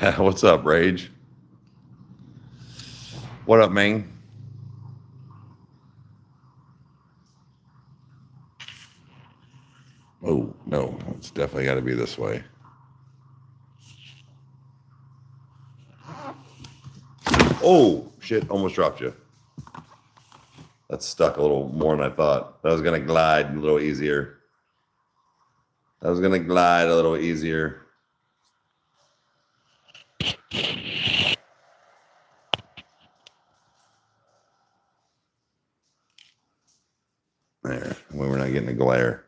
What's up, Rage? What up, man? Oh, no, it's definitely got to be this way. Oh, shit, almost dropped you. That's stuck a little more than I thought. That was going to glide a little easier. That was going to glide a little easier. There, when we're not getting a glare.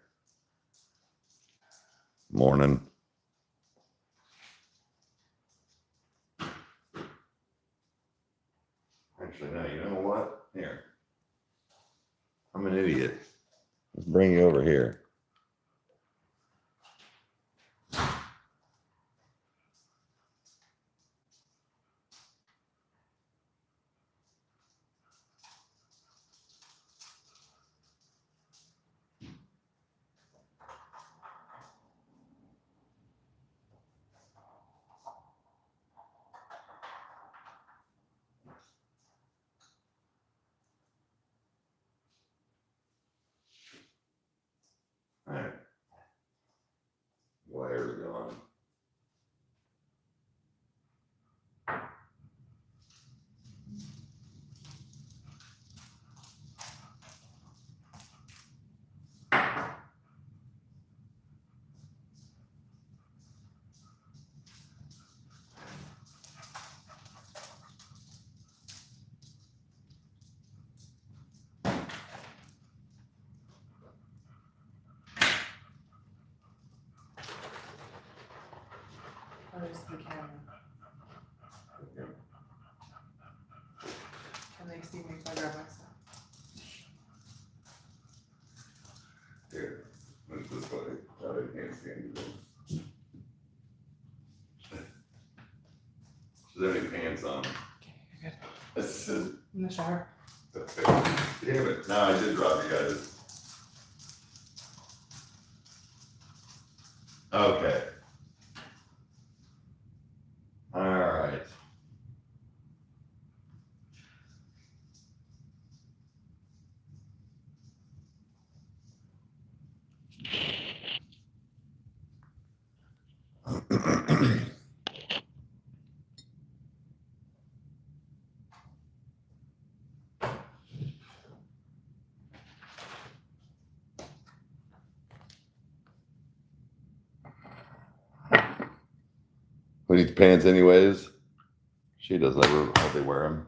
Morning. Actually, no, you know what? Here. I'm an idiot. Let's bring you over here. All right. Glare's gone. Where's the camera? Can they see me if I grab my stuff? Here, move this way. I can't see anything. Is there any pants on? Okay, you're good. This is. In the shower. Damn it. No, I did drop you guys. Okay. All right. Who needs pants anyways? She does. I hope they wear them.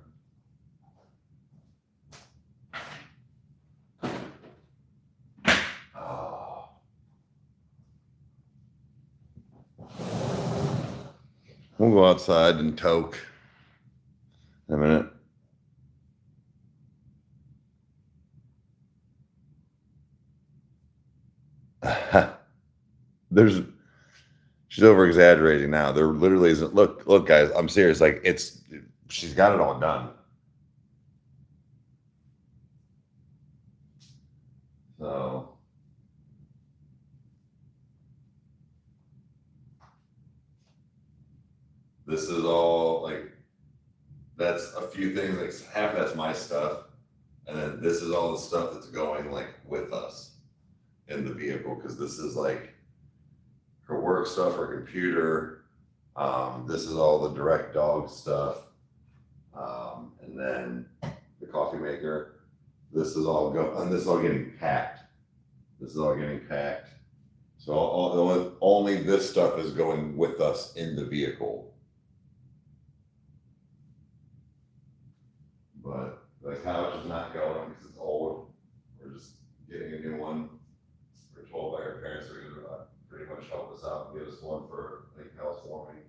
Oh. We'll go outside and toke in a minute. She's over exaggerating now. There literally isn't. Look, guys. I'm serious. Like she's got it all done. So this is all like that's a few things. Like half that's my stuff, and then this is all the stuff that's going like with us in the vehicle because this is like her work stuff, her computer. This is all the direct dog stuff. And then the coffee maker. This is all and this is all getting packed. This is all getting packed. So only this stuff is going with us in the vehicle. But the couch is not going because it's old. We're just getting a new one. We're told by our parents they're going to pretty much help us out and give us one for like housewarming.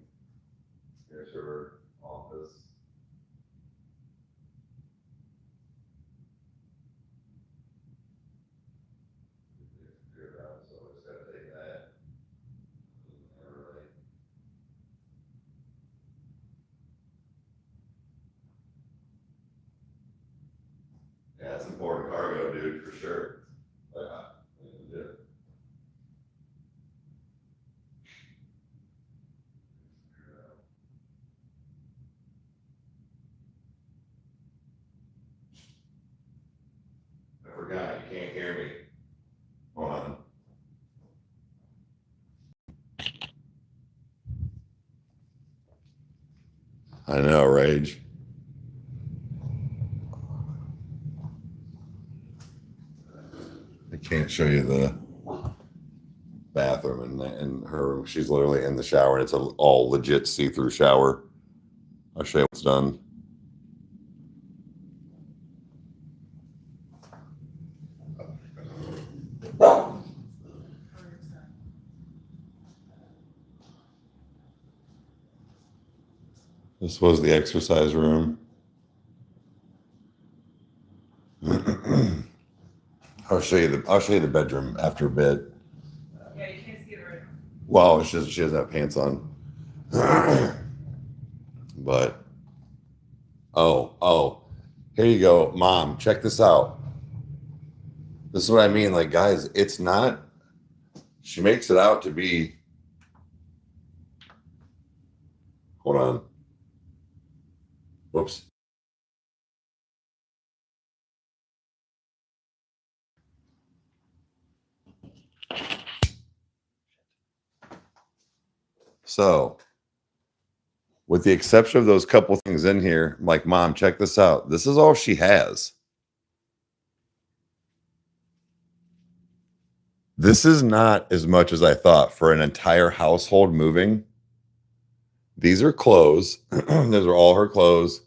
Here's her office. So I just got to take that. Right. Yeah, it's important cargo, dude, for sure. Yeah. I know, Rage. I can't show you the bathroom in her room. She's literally in the shower, and it's an all legit see-through shower. I'll show you what's done. This was the exercise room. I'll show you the bedroom after a bit. Yeah, you can't see it right now. Well, she doesn't have pants on. But oh, here you go, Mom. Check this out. This is what I mean. Like, guys, it's not. She makes it out to be. Hold on. Whoops. So, with the exception of those couple things in here, I'm like, Mom, check this out. This is all she has. This is not as much as I thought for an entire household moving. These are clothes. Those are all her clothes.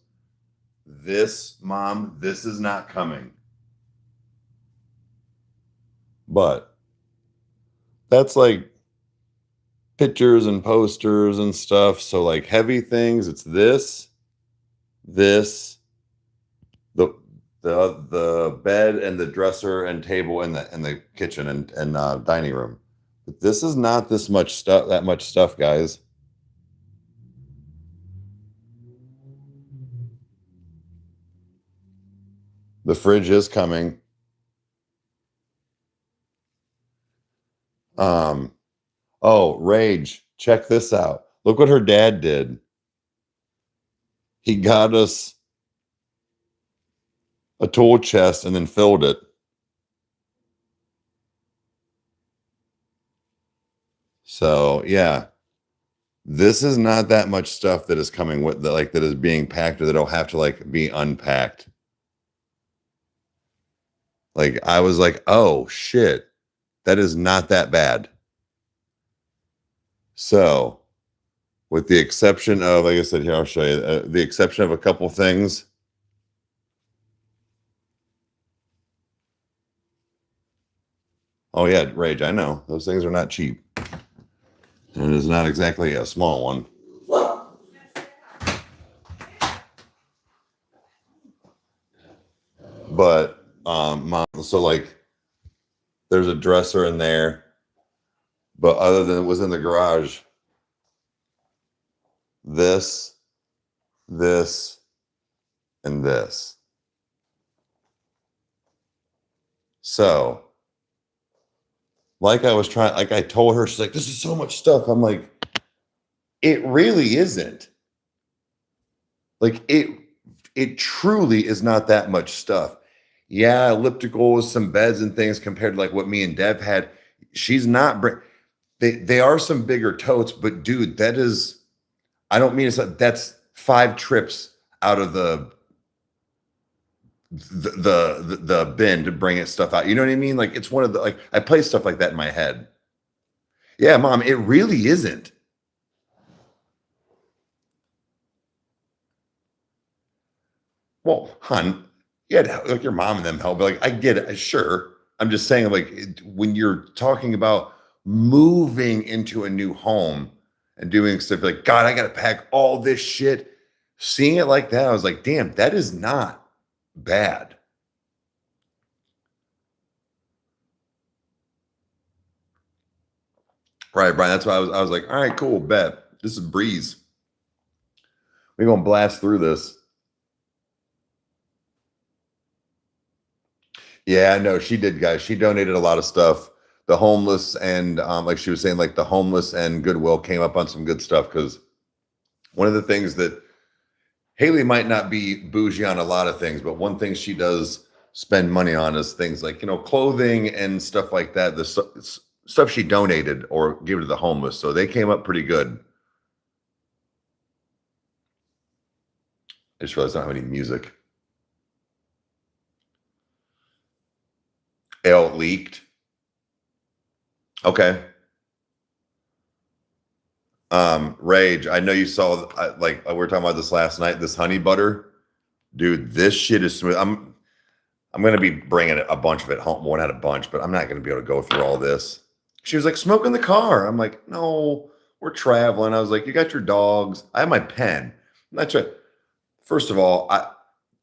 This, Mom, this is not coming. But that's like pictures and posters and stuff. So like heavy things, it's this, the bed and the dresser and table and the kitchen and dining room. But this is not that much stuff, guys. The fridge is coming. Oh, Rage, check this out. Look what her dad did. He got us a tool chest and then filled it. So, yeah. This is not that much stuff that is coming with that is being packed or that'll have to like be unpacked. Like I was like, "Oh shit. That is not that bad." So, with the exception of, like I said, here, I'll show you, the exception of a couple things. Oh, yeah, Rage, I know. Those things are not cheap. And it is not exactly a small one. But, so like, there's a dresser in there. But other than it was in the garage, this, and this. So, like I told her, she's like, this is so much stuff. I'm like, it really isn't. Like it truly is not that much stuff. Yeah, ellipticals, some beds and things compared to like what me and Deb had. She's not they are some bigger totes, but dude, that is, I don't mean it's like that's 5 trips out of the bin to bring it stuff out. You know what I mean? Like it's one of the, like I play stuff like that in my head. Yeah, Mom, it really isn't. Well, hon, yeah, like your mom and them help. But like I get it, sure. I'm just saying, like when you're talking about moving into a new home and doing stuff like, God, I got to pack all this shit. Seeing it like that, I was like, damn, that is not bad. Right, Brian. That's why I was like, all right, cool, bet. This is breeze. We're gonna blast through this. Yeah, no, she did, guys. She donated a lot of stuff. The homeless and like she was saying, like the homeless and Goodwill came up on some good stuff because one of the things that Haley might not be bougie on a lot of things, but one thing she does spend money on is things like, clothing and stuff like that. The stuff she donated or gave to the homeless. So they came up pretty good. I just realized I don't have any music. It leaked. Okay. Rage, I know you saw, like we were talking about this last night, this honey butter. Dude, this shit is smooth. I'm going to be bringing a bunch of it home. Well, not a bunch, but I'm not going to be able to go through all this. She was like, smoke in the car. I'm like, no, we're traveling. I was like, you got your dogs. I have my pen. That's right. First of all,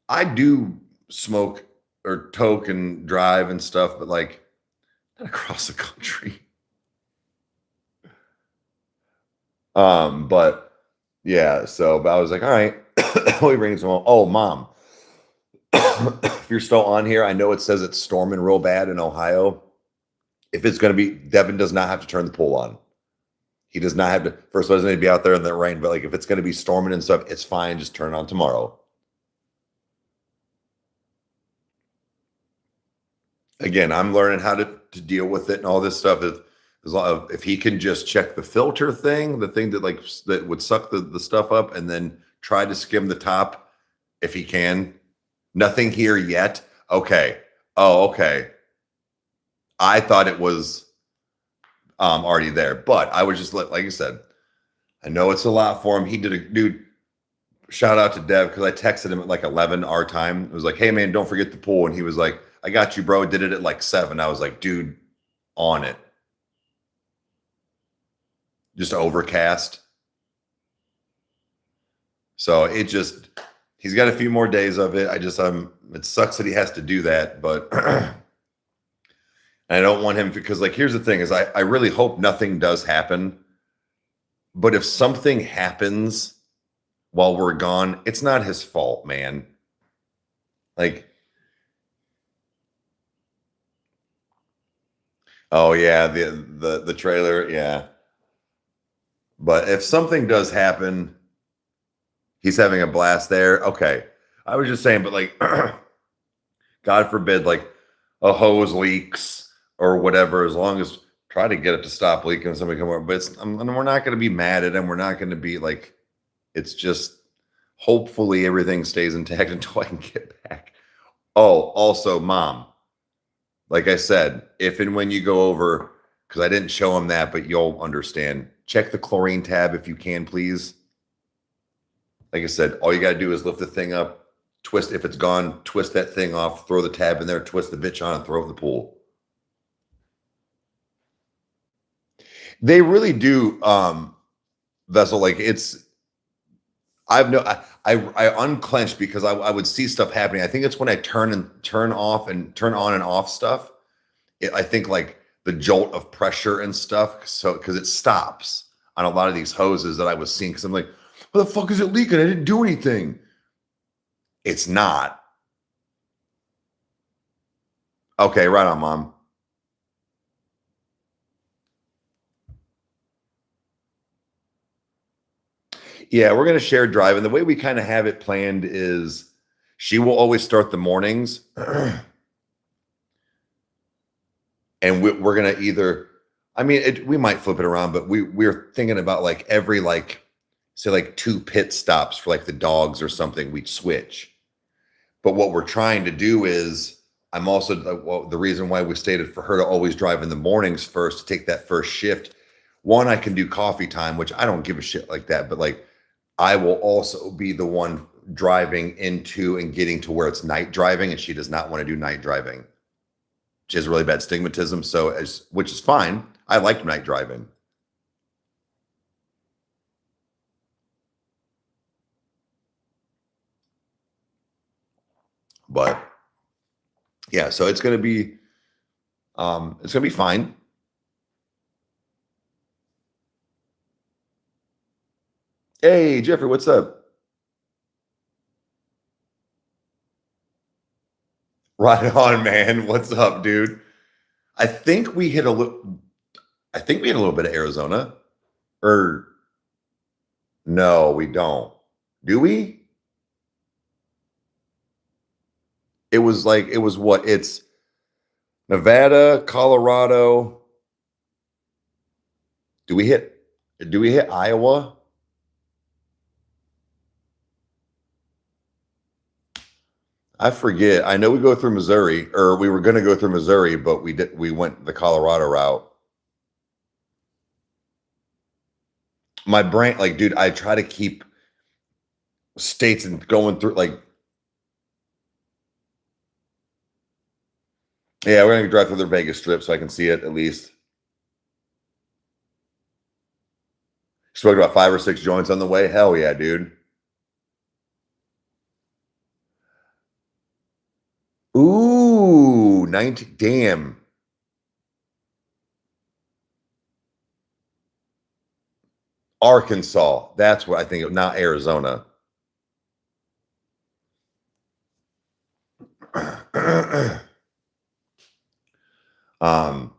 I do smoke or toke and drive and stuff, but like not across the country. But yeah, so but I was like, all right, we bring some home. Oh, mom. If you're still on here, I know it says it's storming real bad in Ohio. If it's going to be, Devin does not have to turn the pool on. He does not have to. First of all, doesn't need to be out there in the rain, but like if it's going to be storming and stuff, it's fine. Just turn it on tomorrow. Again, I'm learning how to deal with it and all this stuff. If he can just check the filter thing, the thing that like that would suck the stuff up, and then try to skim the top if he can. Nothing here yet. Okay. Oh, okay. I thought it was already there, but I was just like you said, I know it's a lot for him. He did a dude. Shout out to Dev because I texted him at like 11 our time. It was like, hey man, don't forget the pool. And he was like, I got you, bro. Did it at like 7. I was like, dude, on it. Just overcast. So he's got a few more days of it. It sucks that he has to do that, but I don't want him because like, here's the thing is I really hope nothing does happen, but if something happens while we're gone, it's not his fault, man. Like, oh yeah, the trailer, yeah. But if something does happen, he's having a blast there. Okay. I was just saying, but like, God forbid, like a hose leaks or whatever, as long as try to get it to stop leaking and somebody come over. But we're not going to be mad at him. We're not going to be like, it's just hopefully everything stays intact until I can get back. Oh, also, mom, like I said, if and when you go over, because I didn't show him that, but you'll understand. Check the chlorine tab if you can, please. Like I said, all you got to do is lift the thing up, twist. If it's gone, twist that thing off, throw the tab in there, twist the bitch on, and throw it in the pool. They really do, Vessel. Like I unclenched because I would see stuff happening. I think it's when I turn on and off stuff. I think like the jolt of pressure and stuff. So because it stops on a lot of these hoses that I was seeing. Because I'm like, what the fuck is it leaking? I didn't do anything. It's not. Okay, right on, mom. Yeah, we're going to share drive. And the way we kind of have it planned is she will always start the mornings. And we're going to either, I mean, we might flip it around, but we're thinking about like every, like, say like 2 pit stops for like the dogs or something, we'd switch. But what we're trying to do is, I'm also, well, the reason why we stated for her to always drive in the mornings first, to take that first shift. One, I can do coffee time, which I don't give a shit like that, but like, I will also be the one driving into and getting to where it's night driving, and she does not want to do night driving. She has really bad stigmatism, which is fine. I like night driving. But yeah, so it's gonna be fine. Hey, Jeffrey, what's up? Right on, man. What's up, dude? I think we hit a little bit of Arizona. Or no, we don't. Do we? It was what? It's Nevada, Colorado. Do we hit Iowa? I forget. I know we go through Missouri, or we were going to go through Missouri, but we went the Colorado route. My brain, like, dude, I try to keep states and going through, like, yeah, we're gonna drive through the Vegas Strip so I can see it at least. Spoke about 5 or 6 joints on the way. Hell yeah, dude. Ooh, 19. Damn. Arkansas. That's what I think, not Arizona. um,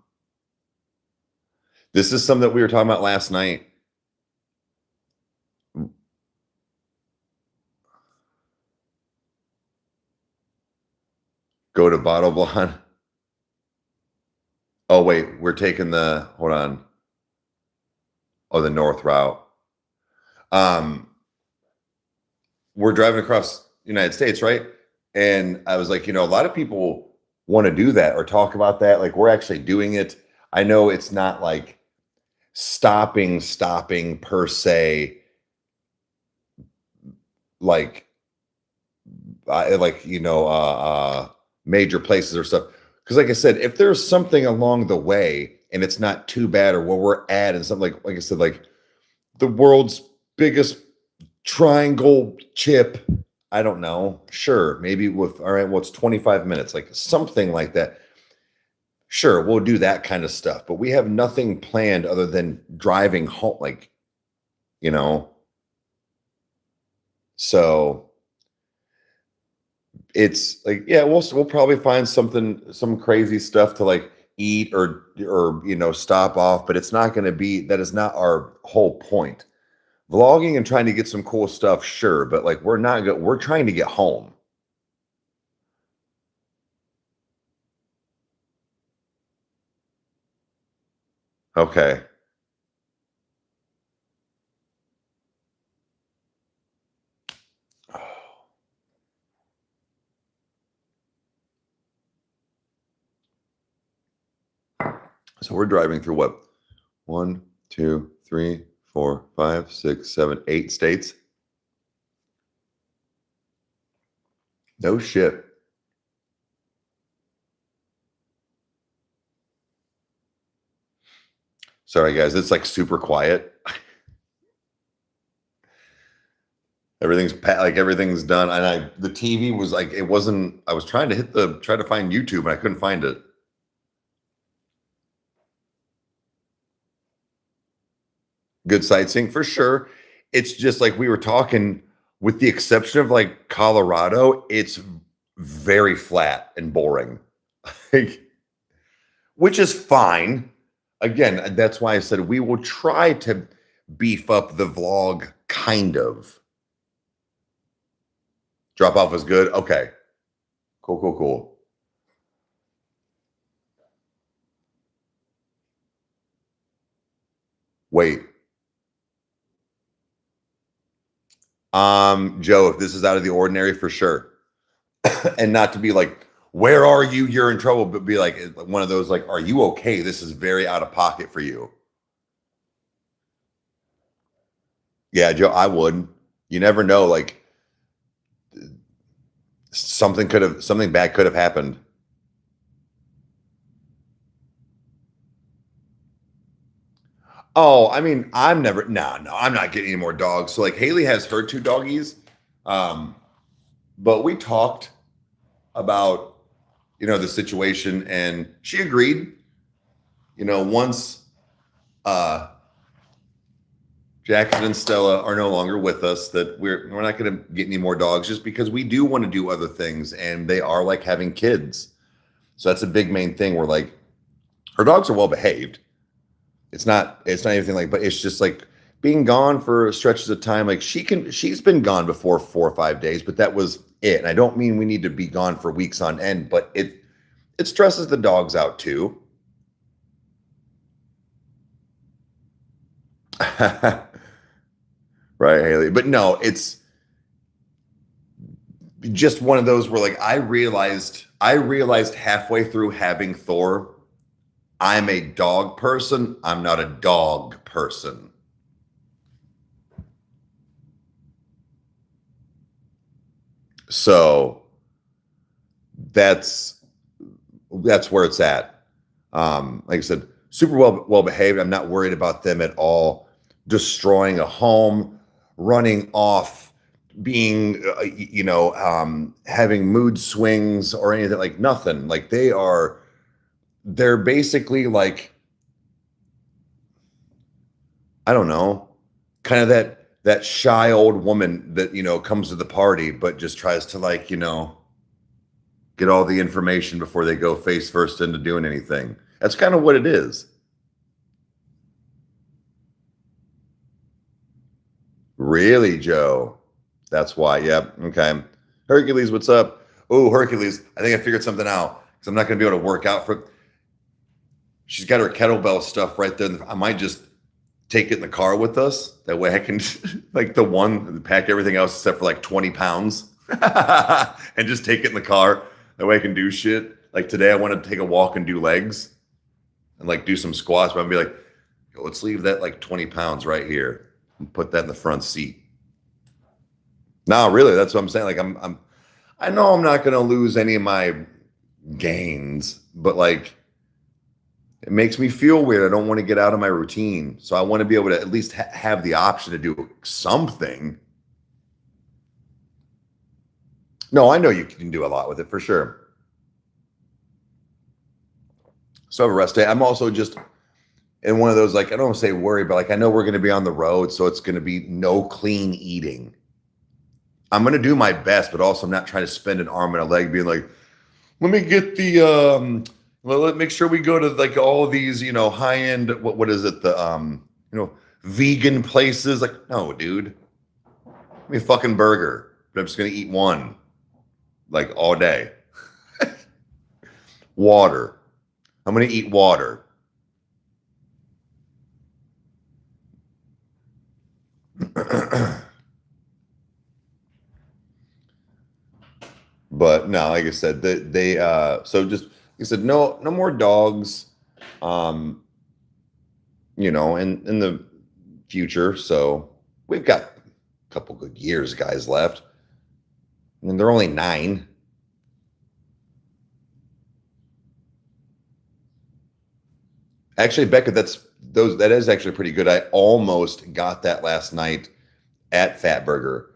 this is something that we were talking about last night. Go to Bottle Blonde. Oh, wait, we're taking the, hold on. Oh, the north route. We're driving across the United States, right? And I was like, you know, a lot of people want to do that or talk about that. Like, we're actually doing it. I know it's not like stopping per se, like, major places or stuff. Because, like I said, if there's something along the way and it's not too bad, or where we're at, and something like I said, like the world's biggest triangle chip. I don't know. Sure, maybe with all right. Well, it's 25 minutes, like something like that. Sure, we'll do that kind of stuff, but we have nothing planned other than driving home, like, you know. So it's like, yeah, we'll probably find some crazy stuff to like eat or stop off, but it's not going to be, that is not our whole point. Vlogging and trying to get some cool stuff, sure, but like we're trying to get home. Okay. So we're driving through what? 1, 2, 3, 4, 5, 6, 7, 8 states. No shit. Sorry, guys. It's like super quiet. Everything's done. And the TV was like, it wasn't, I was trying to try to find YouTube and I couldn't find it. Good sightseeing for sure. It's just like we were talking, with the exception of like Colorado, it's very flat and boring. Like, which is fine. Again, that's why I said we will try to beef up the vlog, kind of. Drop off is good. Okay. Cool. Wait. Joe, if this is out of the ordinary, for sure. And not to be like, where are you? You're in trouble, but be like one of those, like, are you okay? This is very out of pocket for you. Yeah, Joe, I would. You never know. Like, something bad could have happened. Oh, I mean, I'm not getting any more dogs. So like Haley has her 2 doggies. But we talked about, the situation, and she agreed, once Jackson and Stella are no longer with us, that we're not going to get any more dogs, just because we do want to do other things, and they are like having kids. So that's a big main thing. We're like, her dogs are well behaved. It's not anything like, but it's just like being gone for stretches of time. Like she's been gone before 4 or 5 days, but that was it. And I don't mean we need to be gone for weeks on end, but it stresses the dogs out too. Right, Haley. But no, just one of those where like I realized halfway through having Thor, I'm a dog person. I'm not a dog person. So that's where it's at. Like I said, super well behaved. I'm not worried about them at all destroying a home, running off, being having mood swings or anything, like nothing. Like they're basically like, I don't know, kind of that shy old woman that comes to the party but just tries to like get all the information before they go face first into doing anything. That's kind of what it is. Really, Joe? That's why. Yep. Okay. Hercules, what's up? Oh, Hercules, I think I figured something out because I'm not going to be able to work out for. She's got her kettlebell stuff right there. I might just take it in the car with us. That way I can like pack everything else except for like 20 pounds and just take it in the car. That way I can do shit. Like today I want to take a walk and do legs and like do some squats, but I'm gonna be like, let's leave that like 20 pounds right here and put that in the front seat. No, really, that's what I'm saying. Like I know I'm not gonna lose any of my gains, but like it makes me feel weird. I don't want to get out of my routine. So I want to be able to at least have the option to do something. No, I know you can do a lot with it for sure. So I have a rest day. I'm also just in one of those, like, I don't want to say worry, but like, I know we're going to be on the road. So it's going to be no clean eating. I'm going to do my best, but also I'm not trying to spend an arm and a leg being like, let me get the, well, let's make sure we go to like all of these, high end, what is it? The, vegan places. Like, no, dude, give me a fucking burger, but I'm just going to eat one like all day. Water. I'm going to eat water. But no, like I said, they so just like I said, no more dogs, in the future. So we've got a couple good years, guys, left. I mean, they're only 9. Actually, Becca, that is actually pretty good. I almost got that last night at Fatburger.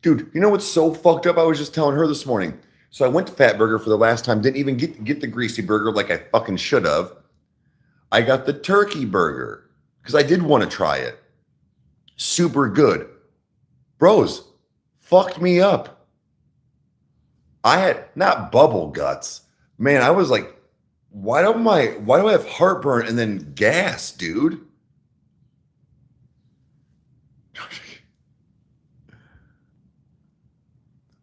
Dude, you know what's so fucked up? I was just telling her this morning. So I went to Fatburger for the last time, didn't even get the greasy burger like I fucking should have. I got the turkey burger because I did want to try it. Super good. Bros, fucked me up. I had not bubble guts. Man, I was like, why do I have heartburn and then gas, dude?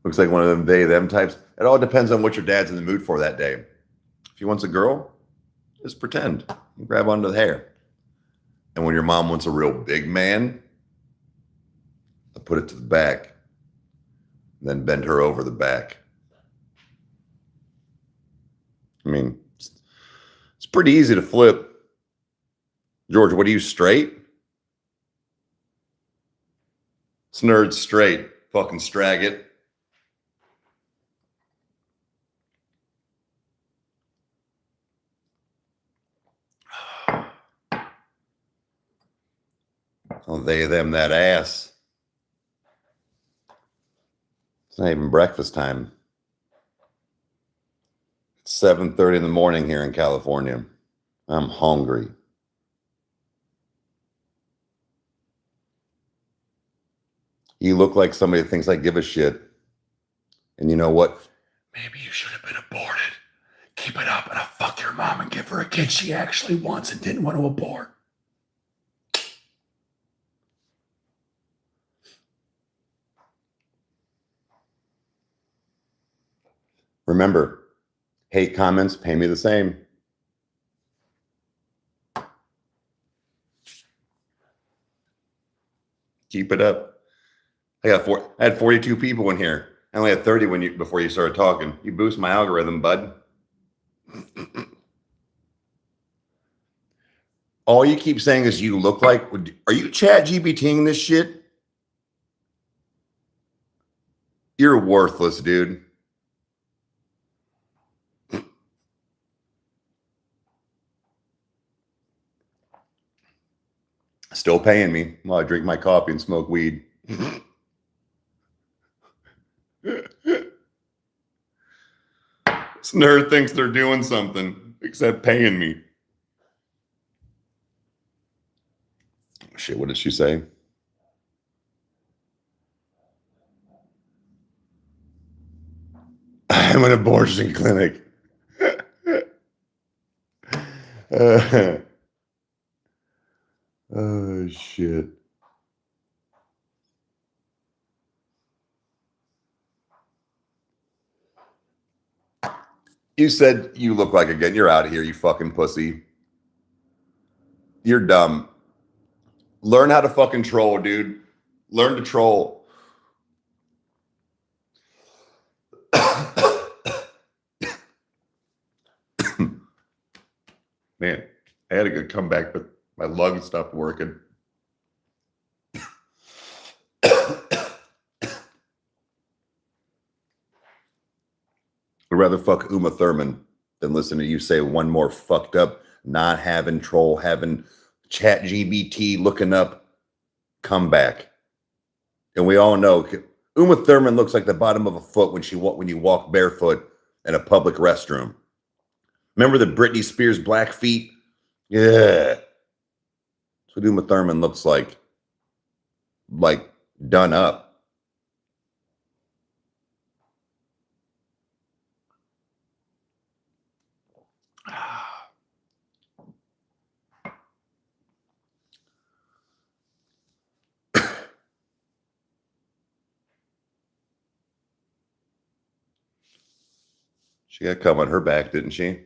Looks like one of them them types. It all depends on what your dad's in the mood for that day. If he wants a girl, just pretend. Grab onto the hair. And when your mom wants a real big man, I'll put it to the back. And then bend her over the back. I mean, it's pretty easy to flip. George, what are you, straight? It's nerd straight. Fucking strag it. Oh, them that ass. It's not even breakfast time. It's 7:30 in the morning here in California. I'm hungry. You look like somebody that thinks I give a shit. And you know what? Maybe you should have been aborted. Keep it up and I'll fuck your mom and give her a kid she actually wants and didn't want to abort. Remember, hate comments, pay me the same. Keep it up. I had 42 people in here. I only had 30 before you started talking. You boost my algorithm, bud. All you keep saying is you look like. Are you chat GBTing this shit? You're worthless, dude. Still paying me while I drink my coffee and smoke weed. This nerd thinks they're doing something except paying me. Shit, what did she say? I'm an abortion clinic. Oh, shit. You said you look like again. You're out of here, you fucking pussy. You're dumb. Learn how to fucking troll, dude. Learn to troll. Man, I had a good comeback, but my lungs stopped working. I'd rather fuck Uma Thurman than listen to you say one more fucked up, not having troll, having chat GBT looking up comeback. And we all know Uma Thurman looks like the bottom of a foot when you walk barefoot in a public restroom. Remember the Britney Spears black feet? Yeah. That's what Uma Thurman looks like. Like done up. She got cum on her back, didn't she?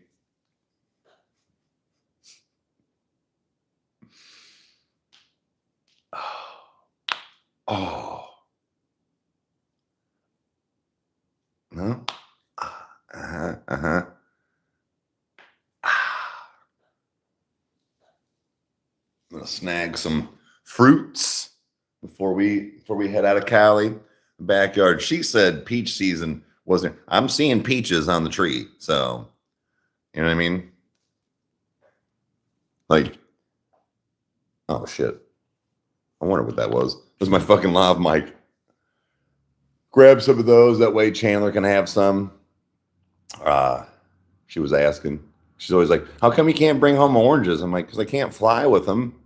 Oh. No? Uh-huh. Uh-huh. I'm gonna snag some fruits before we head out of Cali. Backyard. She said peach season wasn't. I'm seeing peaches on the tree, so you know what I mean? Like, oh shit. I wonder what that was. It was my fucking lav mic. Grab some of those. That way Chandler can have some. She was asking. She's always like, how come you can't bring home oranges? I'm like, because I can't fly with them.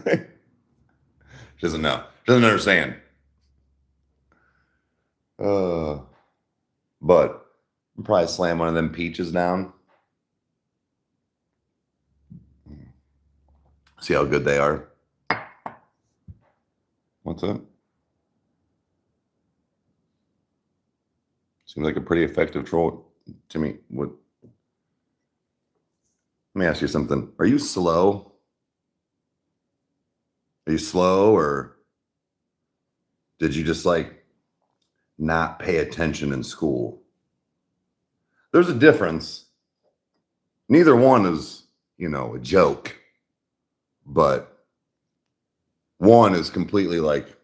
She doesn't know. She doesn't understand. But I'll probably slam one of them peaches down. See how good they are. What's up? Seems like a pretty effective troll to me. Let me ask you something. Are you slow? Are you slow, or did you just like not pay attention in school? There's a difference. Neither one is, a joke, but one is completely like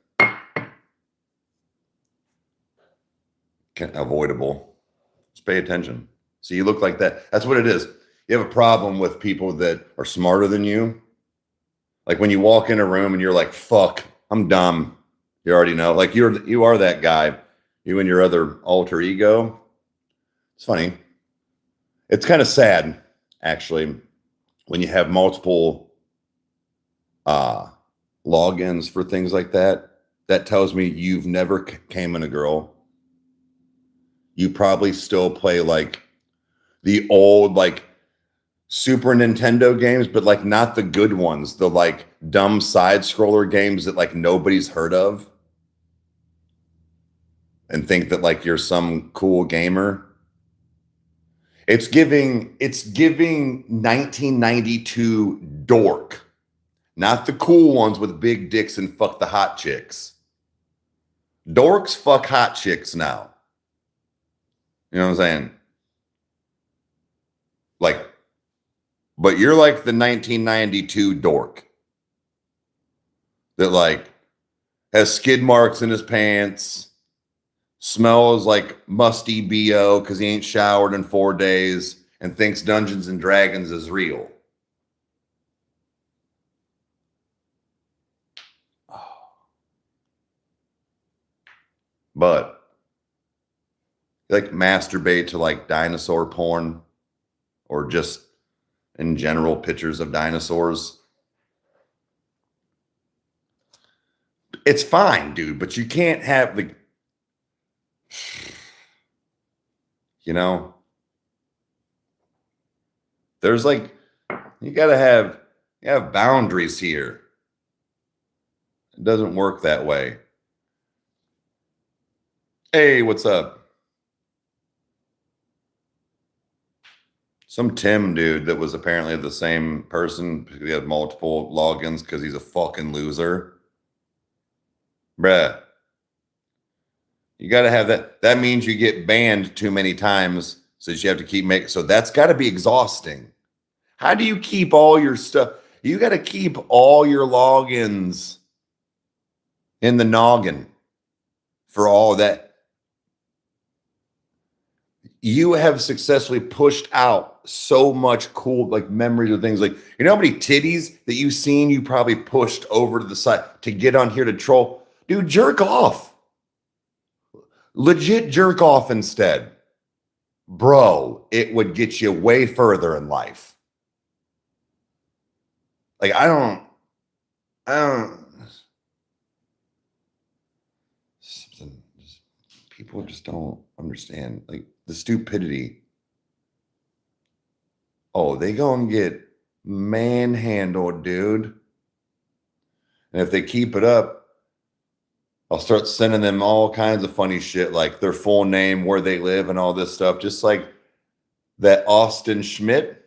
avoidable. Just pay attention. So you look like that. That's what it is. You have a problem with people that are smarter than you. Like when you walk in a room and you're like, fuck, I'm dumb. You already know. Like you are that guy. You and your other alter ego. It's funny. It's kind of sad, actually, when you have multiple logins for things like that. That tells me you've never came in a girl. You probably still play like the old like Super Nintendo games, but like not the good ones, the like dumb side scroller games that like nobody's heard of, and think that like you're some cool gamer. It's giving 1992 dork, not the cool ones with big dicks and fuck the hot chicks. Dorks fuck hot chicks now. You know what I'm saying? Like, but you're like the 1992 dork that like has skid marks in his pants, smells like musty BO because he ain't showered in 4 days, and thinks Dungeons and Dragons is real. But like masturbate to like dinosaur porn or just in general pictures of dinosaurs. It's fine, dude, but you can't have the, you know, there's like, you gotta have boundaries here. It doesn't work that way. Hey, what's up? Some Tim dude that was apparently the same person. He had multiple logins because he's a fucking loser. Bruh. You got to have that. That means you get banned too many times. So you have to keep making. So that's got to be exhausting. How do you keep all your stuff? You got to keep all your logins in the noggin for all that. You have successfully pushed out so much cool like memories of things. Like, you know how many titties that you've seen you probably pushed over to the side to get on here to troll? Dude, jerk off. Legit jerk off instead. Bro, it would get you way further in life. Like, I don't, people just don't understand like the stupidity. Oh, they go and get manhandled, dude. And if they keep it up, I'll start sending them all kinds of funny shit, like their full name, where they live, and all this stuff. Just like that Austin Schmidt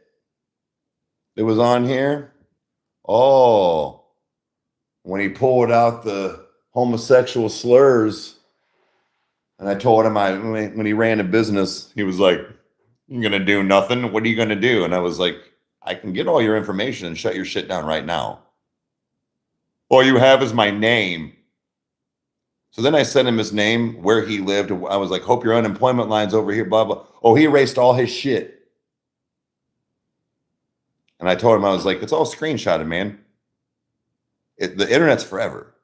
that was on here. Oh, when he pulled out the homosexual slurs, and I told him when he ran a business, he was like, "You're gonna do nothing. What are you gonna do?" And I was like, "I can get all your information and shut your shit down right now. All you have is my name." So then I sent him his name, where he lived. I was like, "Hope your unemployment line's over here, blah, blah." Oh, he erased all his shit. And I told him, I was like, "It's all screenshotted, man. The internet's forever."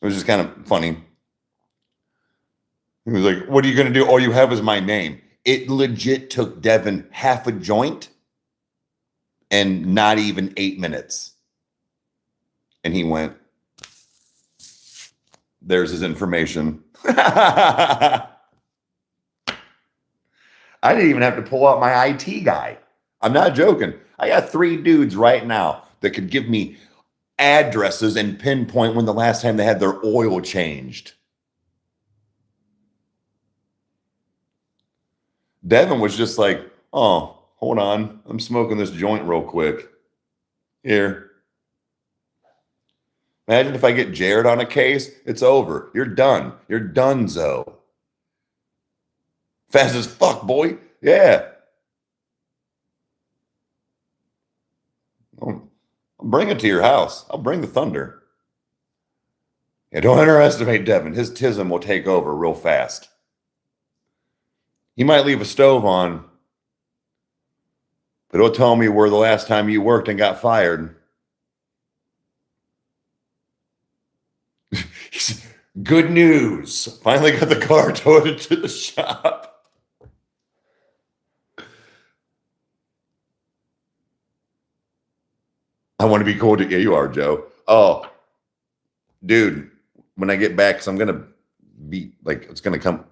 It was just kind of funny. He was like, "What are you going to do? All you have is my name." It legit took Devin half a joint and not even 8 minutes. And he went, "There's his information." I didn't even have to pull out my IT guy. I'm not joking. I got 3 dudes right now that could give me addresses and pinpoint when the last time they had their oil changed. Devin was just like, "Oh, hold on. I'm smoking this joint real quick. Here." Imagine if I get Jared on a case, it's over. You're done. You're donezo. Fast as fuck, boy. Yeah. I'll bring it to your house. I'll bring the thunder. Yeah, don't underestimate Devin. His tism will take over real fast. He might leave a stove on, but he'll tell me where the last time you worked and got fired. Good news. Finally got the car towed to the shop. I want to be cool to you. You are, Joe. Oh, dude, when I get back, because I'm going to be like, it's going to come.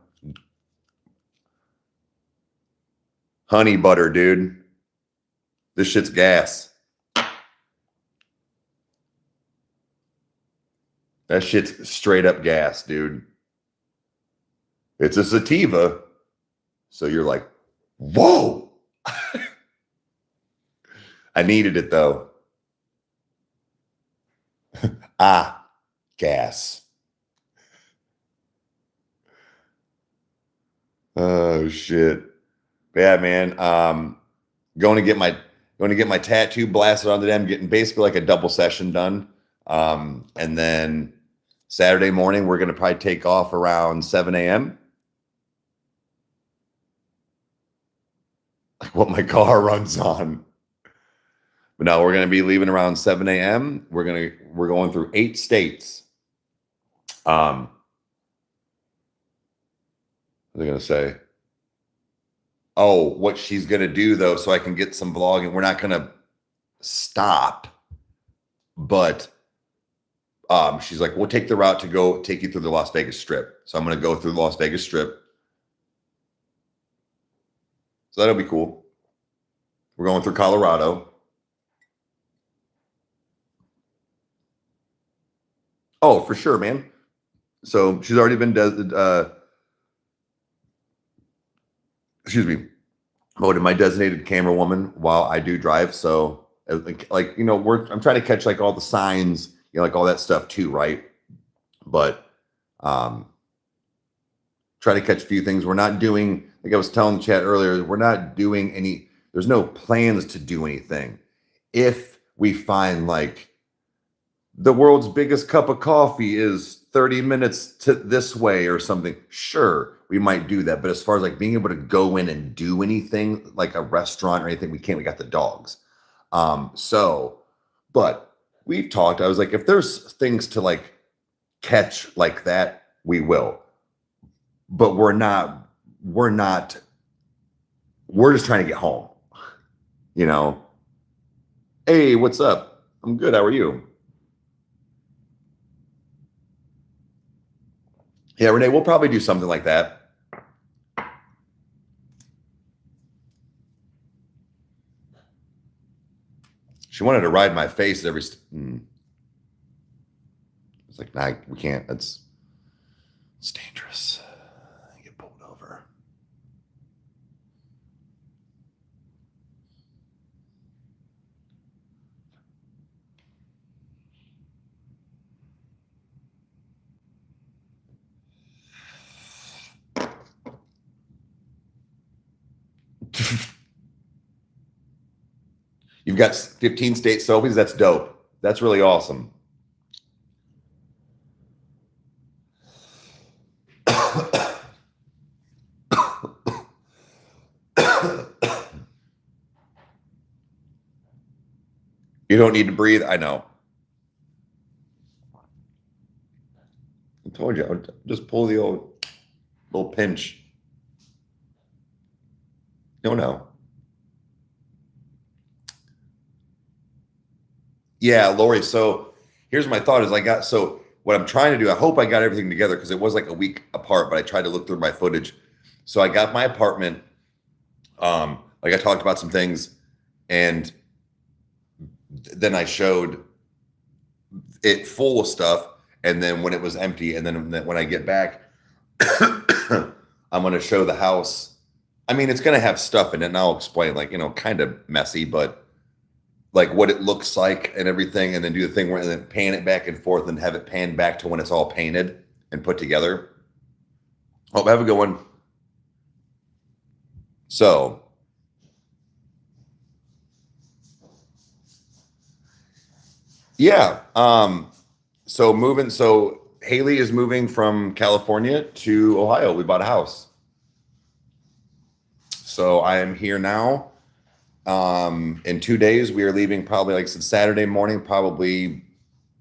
Honey butter, dude. This shit's gas. That shit's straight up gas, dude. It's a sativa. So you're like, whoa. I needed it though. Gas. Oh shit. But yeah, man. Going to get my tattoo blasted onto them, getting basically like a double session done. And then Saturday morning, we're gonna probably take off around 7 a.m. Like what my car runs on. But no, we're gonna be leaving around 7 a.m. We're going through 8 states. What was I gonna say? Oh, what she's gonna do though, so I can get some vlogging. We're not gonna stop, but she's like, we'll take the route to go take you through the Las Vegas Strip. So I'm gonna go through the Las Vegas Strip. So that'll be cool. We're going through Colorado. Oh, for sure, man. So she's already been voted my designated camera woman while I do drive. So like you know, I'm trying to catch like all the signs, you know, like all that stuff too, right? But try to catch a few things. We're not doing, like I was telling the chat earlier, we're not doing any, there's no plans to do anything. If we find like the world's biggest cup of coffee is 30 minutes to this way or something, sure, we might do that. But as far as like being able to go in and do anything like a restaurant or anything, we can't. We got the dogs. But we've talked. I was like, if there's things to like catch like that, we will. But we're just trying to get home. You know, hey, what's up? I'm good. How are you? Yeah, Renee, we'll probably do something like that. She wanted to ride my face every. It's like, nah, we can't. It's dangerous. I get pulled over. You've got 15 state selfies. That's dope. That's really awesome. You don't need to breathe. I know. I told you. I would just pull the old little pinch. No. Yeah, Lori. So here's my thought is what I'm trying to do, I hope I got everything together because it was like a week apart, but I tried to look through my footage. So I got my apartment. Like I talked about some things and then I showed it full of stuff. And then when it was empty, and then when I get back, I'm going to show the house. I mean, it's going to have stuff in it and I'll explain like, you know, kind of messy, but like what it looks like and everything, and then do the thing where and then pan it back and forth and have it panned back to when it's all painted and put together. Hope have a good one. So yeah. So Haley is moving from California to Ohio. We bought a house. So I am here now. In 2 days, we are leaving probably like Saturday morning, probably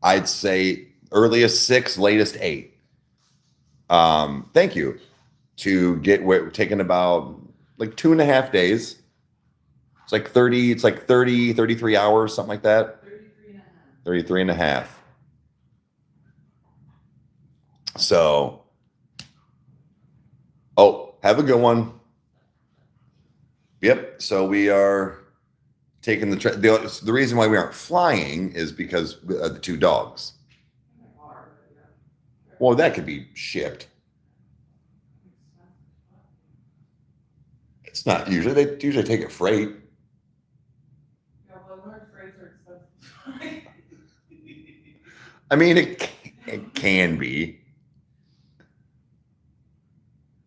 I'd say earliest 6, latest 8. Thank you. We're taking about like 2.5 days. It's like 33 hours, something like that. 33 and a half. So, have a good one. Yep. So we are taking the reason why we aren't flying is because of the 2 dogs. Well, that could be shipped. It's not usually. They usually take it freight. Yeah, well, our freights are expensive. I mean, it can be.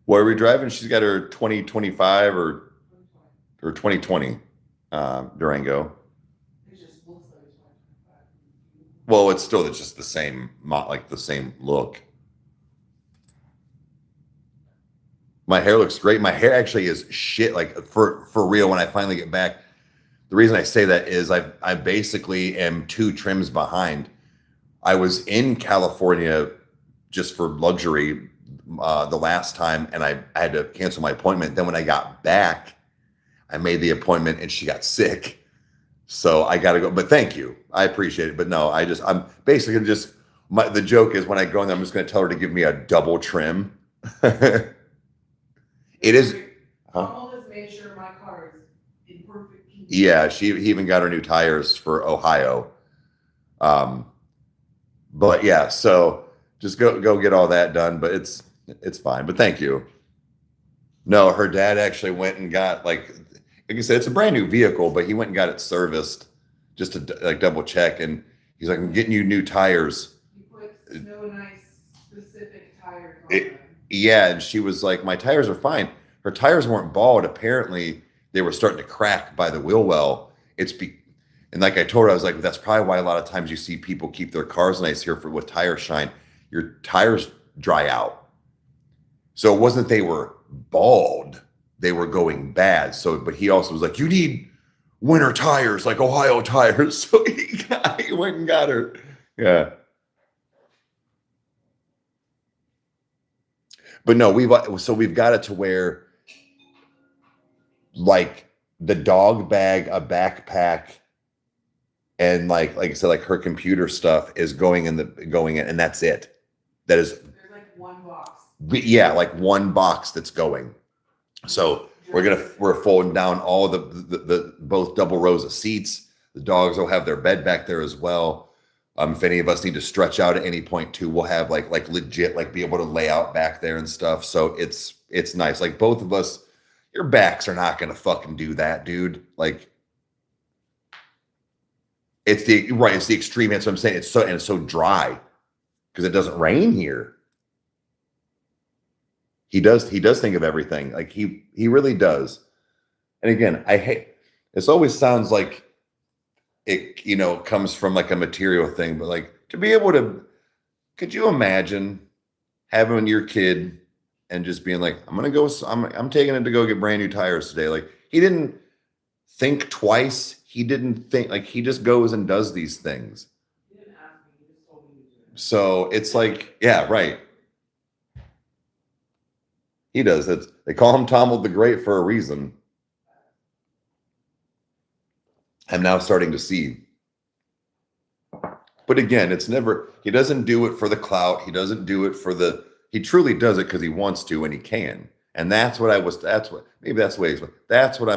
What are we driving? She's got her 2025 or 2020 Durango. It just looks like it's 2025. Well, it's still just the same, like the same look. My hair looks great. My hair actually is shit. Like for real. When I finally get back, the reason I say that is I basically am 2 trims behind. I was in California just for luxury the last time, and I had to cancel my appointment. Then when I got back, I made the appointment, and she got sick, so I got to go. But thank you, I appreciate it. But no, I'm basically just the joke is when I go in there, I'm just going to tell her to give me a double trim. It is. Huh? Carmel has made sure my car is in perfect condition. Yeah, he even got her new tires for Ohio. But yeah, so just go get all that done. But it's fine. But thank you. No, her dad actually went and got like I said, it's a brand new vehicle, but he went and got it serviced just to like double check. And he's like, I'm getting you new tires. He put snow and ice specific tires on them. Yeah, and she was like, my tires are fine. Her tires weren't bald. Apparently, they were starting to crack by the wheel well. And like I told her, I was like, that's probably why a lot of times you see people keep their cars nice here with tire shine. Your tires dry out. So it wasn't they were bald. They were going bad. So, but he also was like, you need winter tires, like Ohio tires. So he went and got her. Yeah. But no, we've got it to where like the dog bag, a backpack, and like I said, like her computer stuff is going in, and that's it. That is There's like one box. Yeah, like one box that's going. So we're folding down all the both double rows of seats. The dogs will have their bed back there as well. If any of us need to stretch out at any point too, we'll have like legit like be able to lay out back there and stuff. So it's nice. Like both of us, your backs are not gonna fucking do that, dude. Like it's the extreme. That's what I'm saying. It's so dry because it doesn't rain here. He does think of everything. Like he really does. And again, I hate this always sounds like it, comes from like a material thing, but like to be able to, could you imagine having your kid and just being like, I'm taking it to go get brand new tires today. Like he didn't think twice. He didn't think like he just goes and does these things. He didn't ask me, he just told me to do it. So it's like, yeah, right. He does. They call him Tom the Great for a reason. I'm now starting to see. But again, he doesn't do it for the clout. He doesn't do it he truly does it because he wants to and he can. And that's what I'm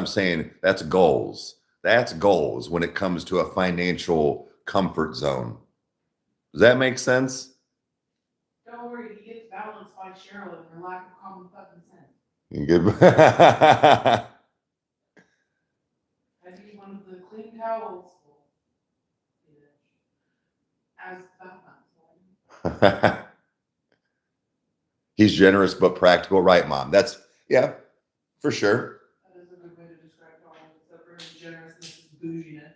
saying. That's goals. That's goals when it comes to a financial comfort zone. Does that make sense? Don't worry, he gets balanced by Cheryl and her lack of common fucking sense. You good? I need one of the clean towels. As Batman. He's generous but practical, right, Mom? Yeah, for sure. That is a good way to describe Tom, except for his generousness is bouginess.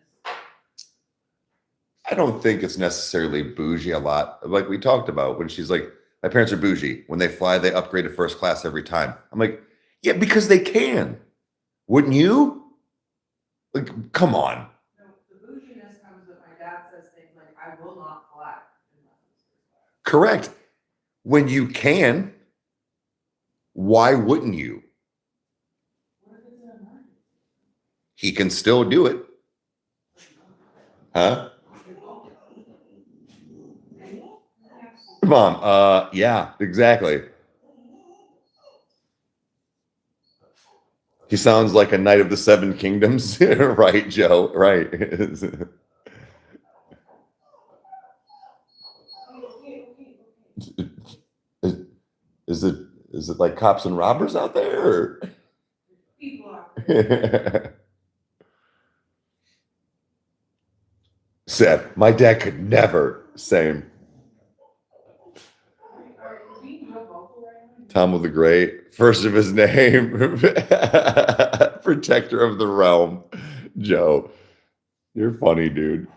I don't think it's necessarily bougie a lot. Like we talked about when she's like, my parents are bougie. When they fly, they upgrade to first class every time. I'm like, yeah, because they can. Wouldn't you? Like, come on. No, the bouginess comes that my dad says things like, I will not fly unless it's first class. Correct. When you can, why wouldn't you? What if it's an emergency? He can still do it. Huh? Mom, yeah, exactly. He sounds like a knight of the seven kingdoms. Right, Joe, right. Is it like cops and robbers out there? Or? People out there. Sad. My dad could never. Same. Are you being real vocal right now? Tom of the Great, first of his name, protector of the realm. Joe, you're funny, dude.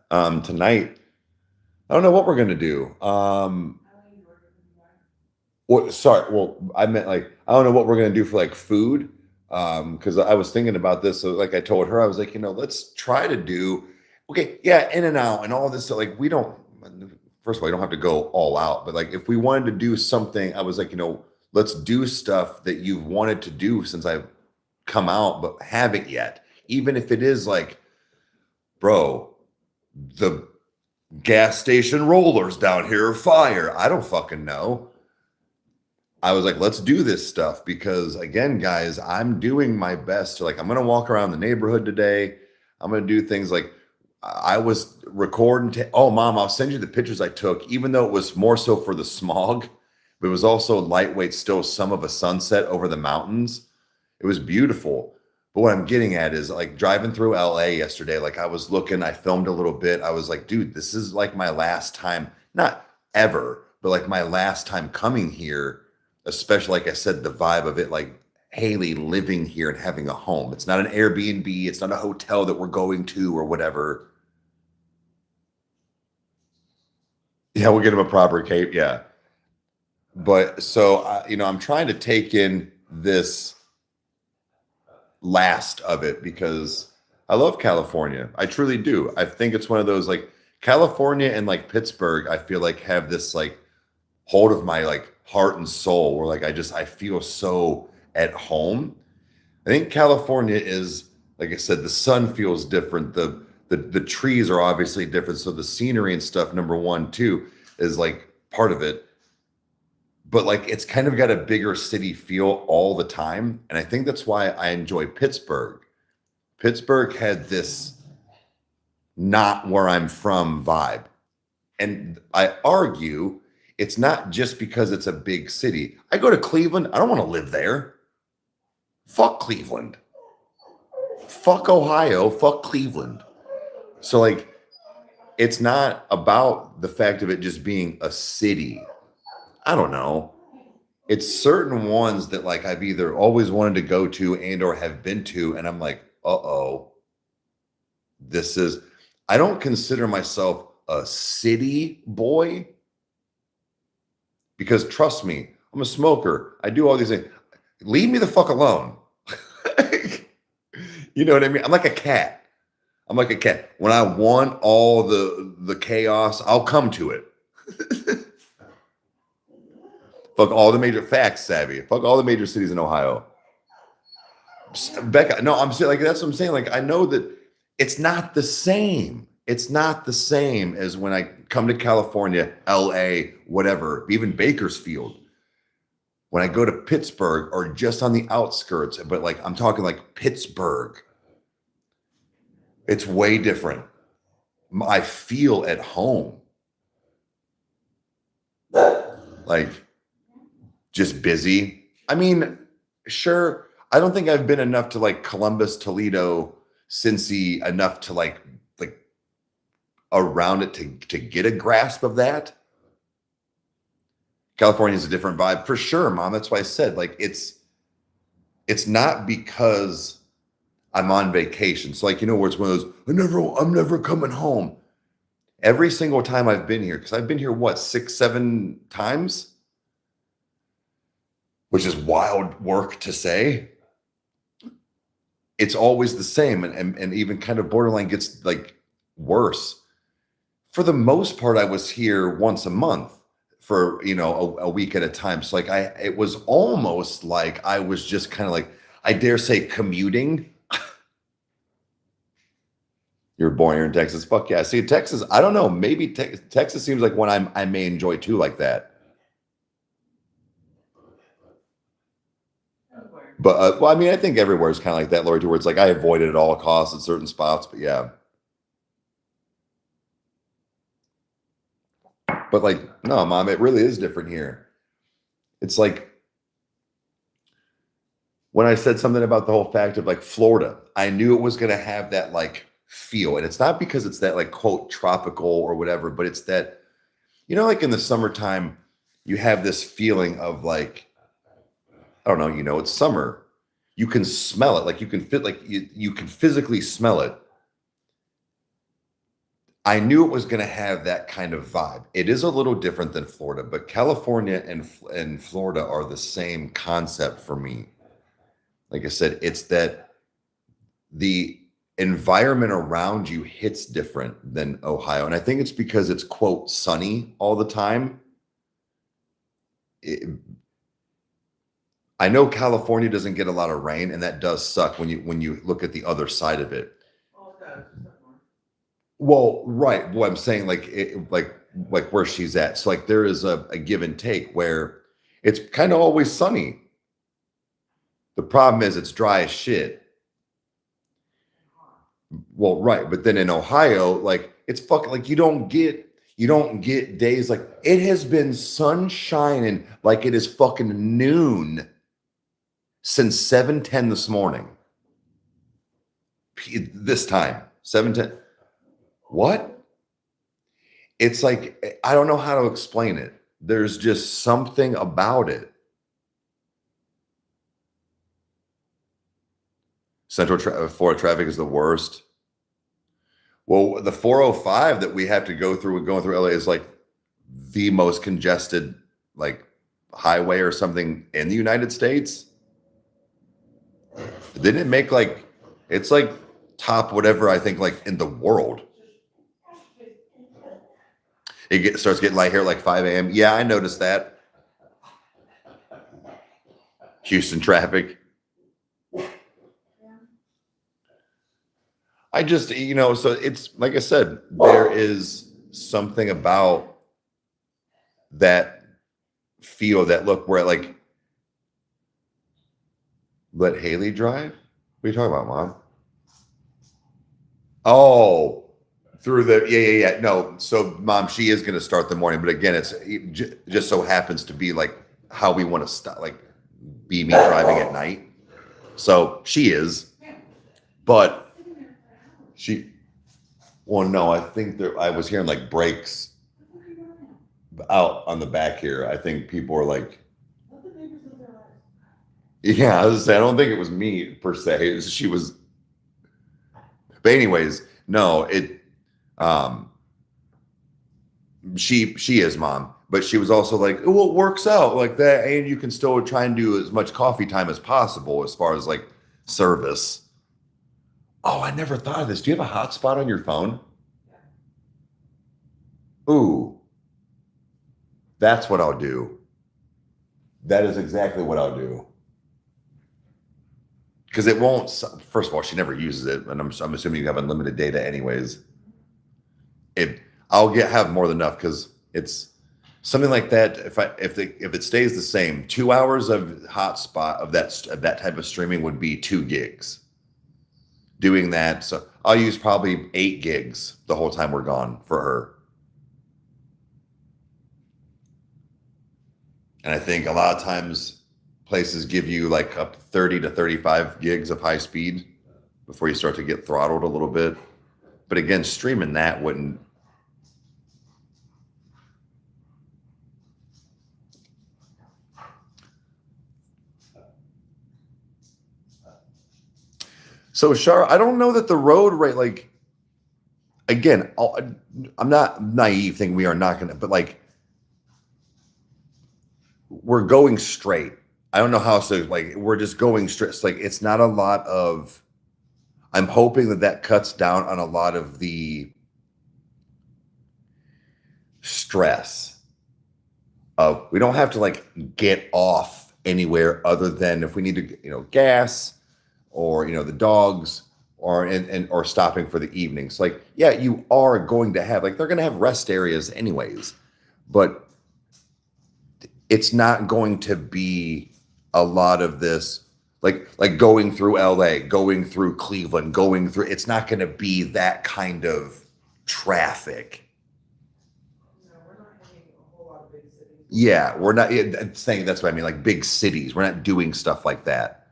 Tonight, I don't know what we're gonna do. What? Sorry. Well, I meant like I don't know what we're gonna do for like food. Because I was thinking about this. So, like I told her, I was like, let's try to do. Okay, yeah, in and out and all this. So, like, we don't. First of all, you don't have to go all out, but like, if we wanted to do something, I was like, let's do stuff that you've wanted to do since I've come out, but haven't yet. Even if it is like, bro, the gas station rollers down here are fire. I don't fucking know. I was like, let's do this stuff because again, guys, I'm doing my best to like, I'm going to walk around the neighborhood today. I'm going to do things like I was recording. Oh, Mom, I'll send you the pictures I took, even though it was more so for the smog, but it was also lightweight, still some of a sunset over the mountains. It was beautiful. But what I'm getting at is like driving through LA yesterday, like I was looking, I filmed a little bit. I was like, dude, this is like my last time, not ever, but like my last time coming here. Especially, like I said, the vibe of it, like Haley living here and having a home. It's not an Airbnb. It's not a hotel that we're going to or whatever. Yeah, we'll get him a proper cape. Yeah. But so, I'm trying to take in this last of it because I love California. I truly do. I think it's one of those like California and like Pittsburgh, I feel like have this like hold of my like heart and soul where like I feel so at home. I think California is, like I said, the sun feels different. The trees are obviously different. So the scenery and stuff, number one, too, is like part of it. But like it's kind of got a bigger city feel all the time. And I think that's why I enjoy Pittsburgh. Pittsburgh had this not where I'm from vibe. And I argue it's not just because it's a big city. I go to Cleveland. I don't want to live there. Fuck Cleveland. Fuck Ohio. Fuck Cleveland. So like, it's not about the fact of it just being a city. I don't know. It's certain ones that like I've either always wanted to go to and or have been to. And I'm like, uh-oh. I don't consider myself a city boy. Because trust me, I'm a smoker. I do all these things. Leave me the fuck alone. You know what I mean? I'm like a cat. When I want all the chaos, I'll come to it. Fuck all the major facts, savvy. Fuck all the major cities in Ohio. Becca, no, I'm saying like that's what I'm saying. Like I know that it's not the same. It's not the same as when I come to California, LA, whatever, even Bakersfield. When I go to Pittsburgh or just on the outskirts, but like I'm talking like Pittsburgh, it's way different. I feel at home. Like just busy. I mean, sure. I don't think I've been enough to like Columbus, Toledo, Cincy enough to like around it to get a grasp of that. California is a different vibe for sure, Mom. That's why I said like it's not because I'm on vacation. So like where it's one of those I'm never coming home. Every single time I've been here, because I've been here what 6-7 times, which is wild work to say. It's always the same, and even kind of borderline gets like worse. For the most part, I was here once a month for, a week at a time. So like it was almost like I was just kind of like, I dare say commuting. You're born here in Texas. Fuck yeah. See, Texas, I don't know. Maybe Texas seems like one I may enjoy too like that. But, well, I mean, I think everywhere is kind of like that, Lori, where it's like I avoid it at all costs at certain spots, but yeah. But like, no, Mom, it really is different here. It's like when I said something about the whole fact of like Florida, I knew it was going to have that like feel. And it's not because it's that like quote tropical or whatever, but it's that, you know, like in the summertime, you have this feeling of like, I don't know, you know, it's summer. You can smell it. Like you can fit, like you can physically smell it. I knew it was going to have that kind of vibe. It is a little different than Florida, but California and Florida are the same concept for me. Like I said, it's that the environment around you hits different than Ohio. And I think it's because it's quote sunny all the time. I know California doesn't get a lot of rain, and that does suck when you look at the other side of it. Well, it does, it's up north. Well, right. Well, I'm saying like where she's at. So like there is a give and take where it's kind of always sunny. The problem is it's dry as shit. Well, right. But then in Ohio, like it's fucking like you don't get days like it has been sun shining like it is fucking noon since 7:10 this morning. This time, 7:10. What? It's like, I don't know how to explain it. There's just something about it. Florida traffic is the worst. Well, the 405 that we have to go through going through LA is like the most congested like highway or something in the United States. Didn't it make like, it's like top whatever I think like in the world. It starts getting light here at like 5 a.m. Yeah, I noticed that. Houston traffic. I just, you know, so it's like I said, there is something about that feel, that look where like, let Haley drive? What are you talking about, Mom? Oh, through the, yeah. No, so Mom, she is going to start the morning, but again, it just so happens to be like how we want to start, like be me driving at night. So she is, but well, no, I think I was hearing like brakes out on the back here. I think people are like, yeah, I was saying, I don't think it was me per se. She was, but anyways, no, she is, Mom, but she was also like, oh, it works out like that, and you can still try and do as much coffee time as possible as far as like service. Oh, I never thought of this. Do you have a hotspot on your phone? Ooh, that's what I'll do. That is exactly what I'll do. Because it won't, first of all, she never uses it, and I'm assuming you have unlimited data anyways. I'll have more than enough, because it's something like that. If it stays the same, 2 hours of hotspot of that type of streaming would be 2 gigs. Doing that, so I'll use probably 8 gigs the whole time we're gone for her. And I think a lot of times places give you like up to 30 to 35 gigs of high speed before you start to get throttled a little bit. But again, streaming that wouldn't. So Shar, I don't know that the road rate, like, again, I'm not naive thinking we are not going to, but like, we're going straight. I don't know how to, like, we're just going straight. It's like, it's not a lot of, I'm hoping that cuts down on a lot of the stress of, we don't have to like get off anywhere other than if we need to, you know, gas or, you know, the dogs or stopping for the evenings. Like, yeah, you are going to have, like, they're going to have rest areas anyways, but it's not going to be a lot of this, like going through LA, going through Cleveland, it's not going to be that kind of traffic. No, we're not hitting a whole lot of big cities. Yeah, we're not saying, that's what I mean, like big cities. We're not doing stuff like that.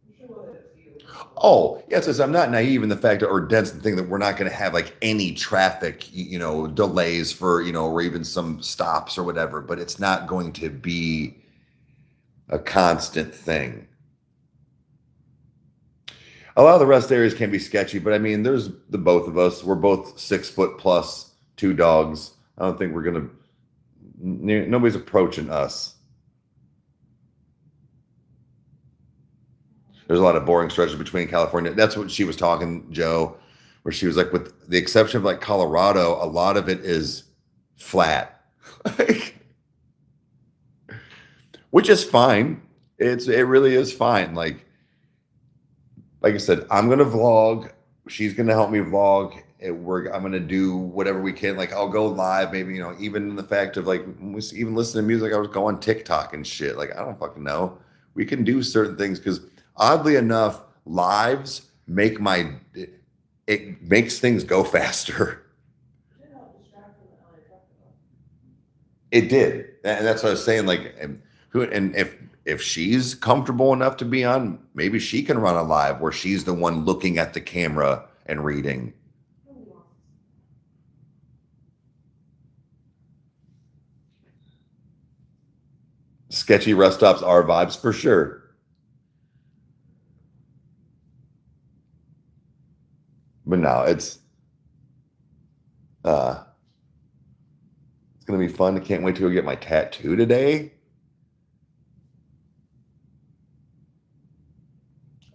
I'm sure we'll hit a few. Oh, yes, I'm not naive in the fact or dense in the thing that we're not going to have like any traffic, delays for, or even some stops or whatever, but it's not going to be a constant thing. A lot of the rest areas can be sketchy, but I mean, there's the both of us. We're both 6 foot plus, 2 dogs. I don't think we're going to, nobody's approaching us. There's a lot of boring stretches between California. That's what she was talking, Joe, where she was like, with the exception of like Colorado, a lot of it is flat, which is fine. It really is fine. Like I said, I'm gonna vlog. She's gonna help me vlog. I'm gonna do whatever we can. Like I'll go live, maybe even in the fact of like even listening to music. I would go on TikTok and shit. Like I don't fucking know. We can do certain things because oddly enough, lives make it makes things go faster. It did, and that's what I was saying. Like, and if she's comfortable enough to be on, maybe she can run a live where she's the one looking at the camera and reading. Sketchy rest stops are vibes for sure. But no, it's gonna be fun. I can't wait to go get my tattoo today.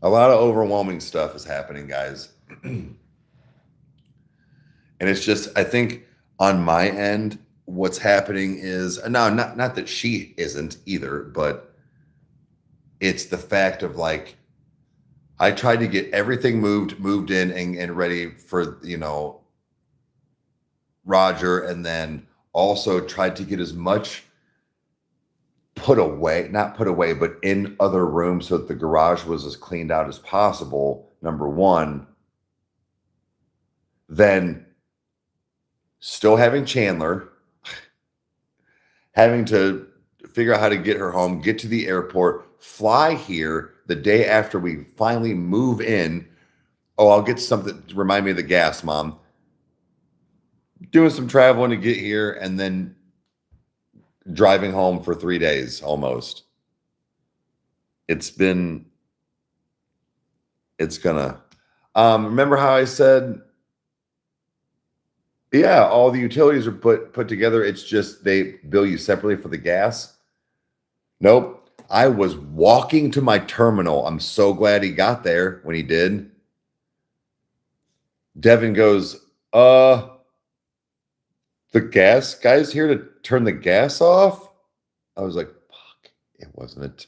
A lot of overwhelming stuff is happening, guys. And it's just, I think on my end, what's happening is, no, not that she isn't either, but it's the fact of like, I tried to get everything moved in and ready for, Roger, and then also tried to get as much not put away, but in other rooms so that the garage was as cleaned out as possible, number one. Then still having Chandler, having to figure out how to get her home, get to the airport, fly here the day after we finally move in. Oh, I'll get something to remind me of the gas, Mom. Doing some traveling to get here and then driving home for 3 days almost. It's gonna, remember how I said, yeah, all the utilities are put together. It's just they bill you separately for the gas. Nope. I was walking to my terminal. I'm so glad he got there when he did. Devin goes, the gas guy's here to turn the gas off. I was like, fuck, it wasn't it.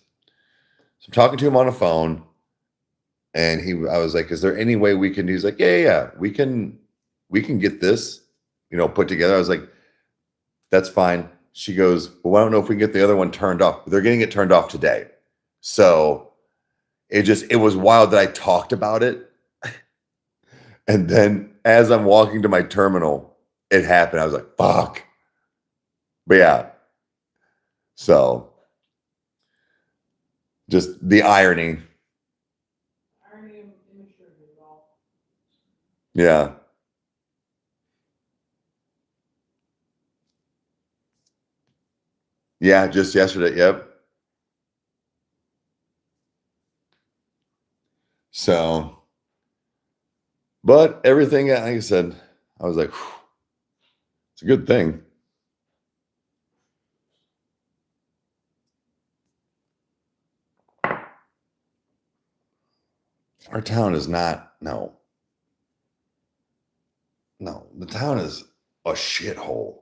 So I'm talking to him on a phone, and I was like, is there any way we can? He's like, yeah, we can get this, put together. I was like, that's fine. She goes, well, I don't know if we can get the other one turned off. They're getting it turned off today. So it was wild that I talked about it. And then as I'm walking to my terminal, it happened. I was like, fuck. But yeah. So just the irony. Irony of immaturity at all. Yeah. Yeah, just yesterday. Yep. So, but everything, like I said, I was like, whew, it's a good thing. Our town is not, no, the town is a shithole.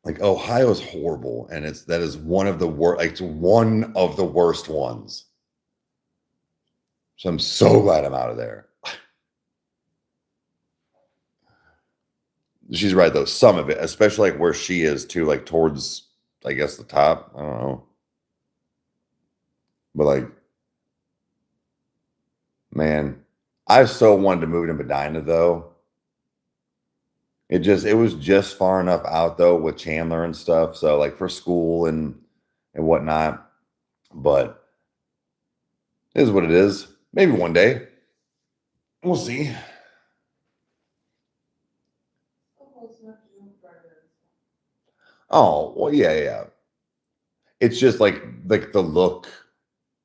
Like Ohio is horrible, and that is one of the worst. Like, it's one of the worst ones. So I'm so glad I'm out of there. She's right though. Some of it, especially like where she is too, like towards, I guess, the top. I don't know, but like, man, I so wanted to move to Medina though. It was just far enough out though with Chandler and stuff. So like for school and whatnot. But It is what it is. Maybe one day. We'll see. Oh, well, yeah. It's just like the look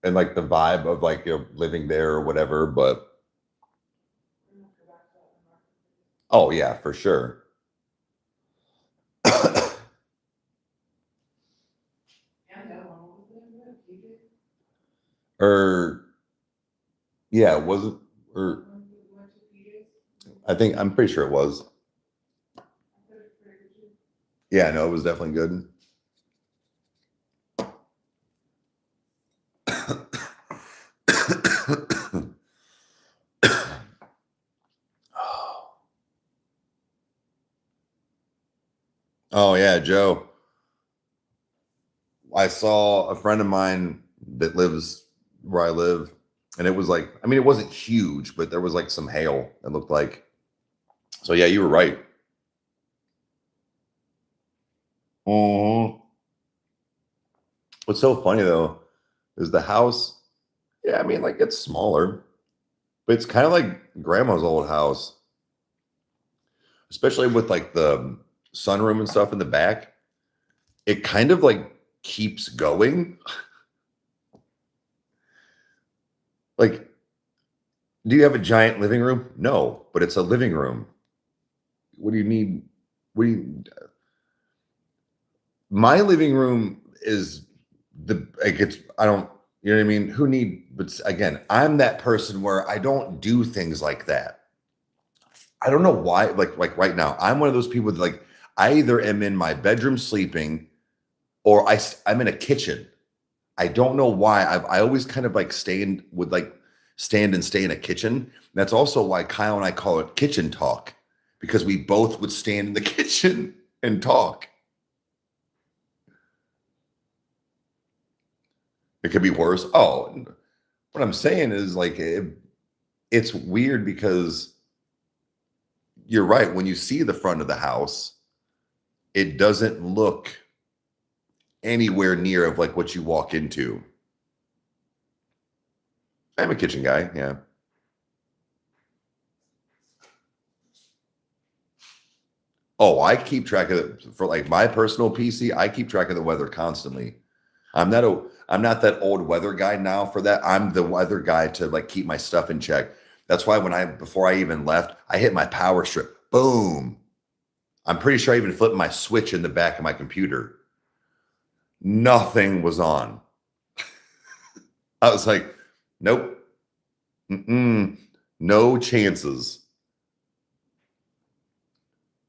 and like the vibe of like, you know, living there or whatever, but oh yeah, for sure. Or yeah, was it? Or I'm pretty sure it was. Yeah, no, it was definitely good. Oh yeah, Joe. I saw a friend of mine that lives where I live, and it was like, I mean, it wasn't huge, but there was like some hail, it looked like. So yeah, you were right. Mhm. What's so funny though is the house, yeah, I mean, like it's smaller, but it's kind of like grandma's old house, especially with like the sunroom and stuff in the back. It kind of like keeps going. Like, do you have a giant living room? No, but it's a living room. What do you need? What do you, my living room is the like it's I don't, you know what I mean? Who need, but again, I'm that person where I don't do things like that. I don't know why, like right now, I'm one of those people that like I either am in my bedroom sleeping or I'm in a kitchen. I don't know why. I always kind of like stand and stay in a kitchen. That's also why Kyle and I call it kitchen talk, because we both would stand in the kitchen and talk. It could be worse. Oh, what I'm saying is like it's weird because you're right. When you see the front of the house, it doesn't look anywhere near of like what you walk into. I'm a kitchen guy, yeah. Oh, I keep track of it for like my personal PC. I keep track of the weather constantly. I'm not that old weather guy now for that. I'm the weather guy to like keep my stuff in check. That's why before I even left, I hit my power strip. Boom. I'm pretty sure I even flipped my switch in the back of my computer. Nothing was on. I was like, nope. No chances.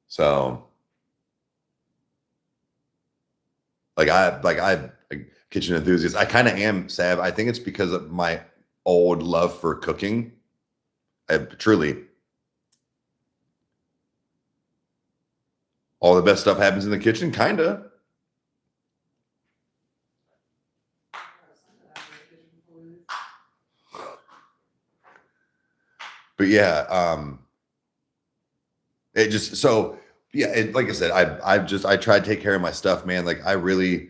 So like kitchen enthusiast. I kind of am, Sav. I think it's because of my old love for cooking. Truly, all the best stuff happens in the kitchen, kinda. But yeah, it just so yeah. Like I said, I try to take care of my stuff, man. Like I really.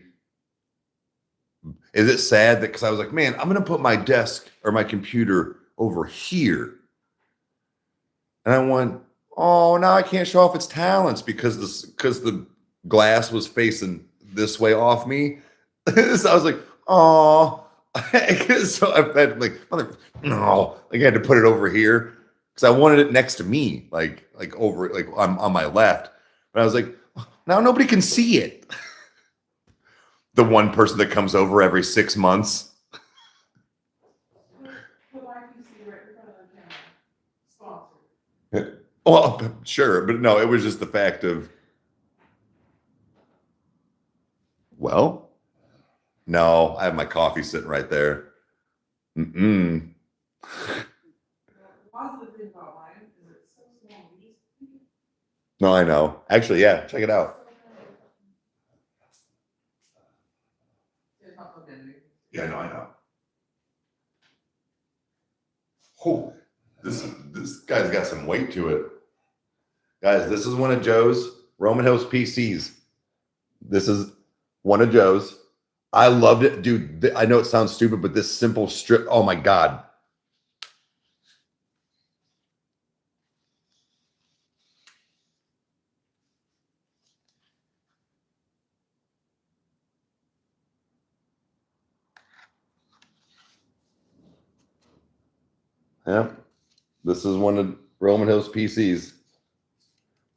Is it sad that because I was like, man, I'm gonna put my desk or my computer over here, and I went, oh, now I can't show off its talents because the glass was facing this way off me. So I was like, oh, so I had like, no, like I had to put it over here because I wanted it next to me, like over, like on my left. But I was like, now nobody can see it. The one person that comes over every 6 months. Well, sure, but no, it was just the fact of, well, no, I have my coffee sitting right there. Mm-mm. No, I know. Actually, yeah, check it out. Yeah, no, I know. Oh, this guy's got some weight to it. Guys, this is one of Joe's Roman Hills PCs. This is one of Joe's. I loved it, dude. I know it sounds stupid, but this simple strip, oh my God. Yeah. This is one of Roman Hill's PCs.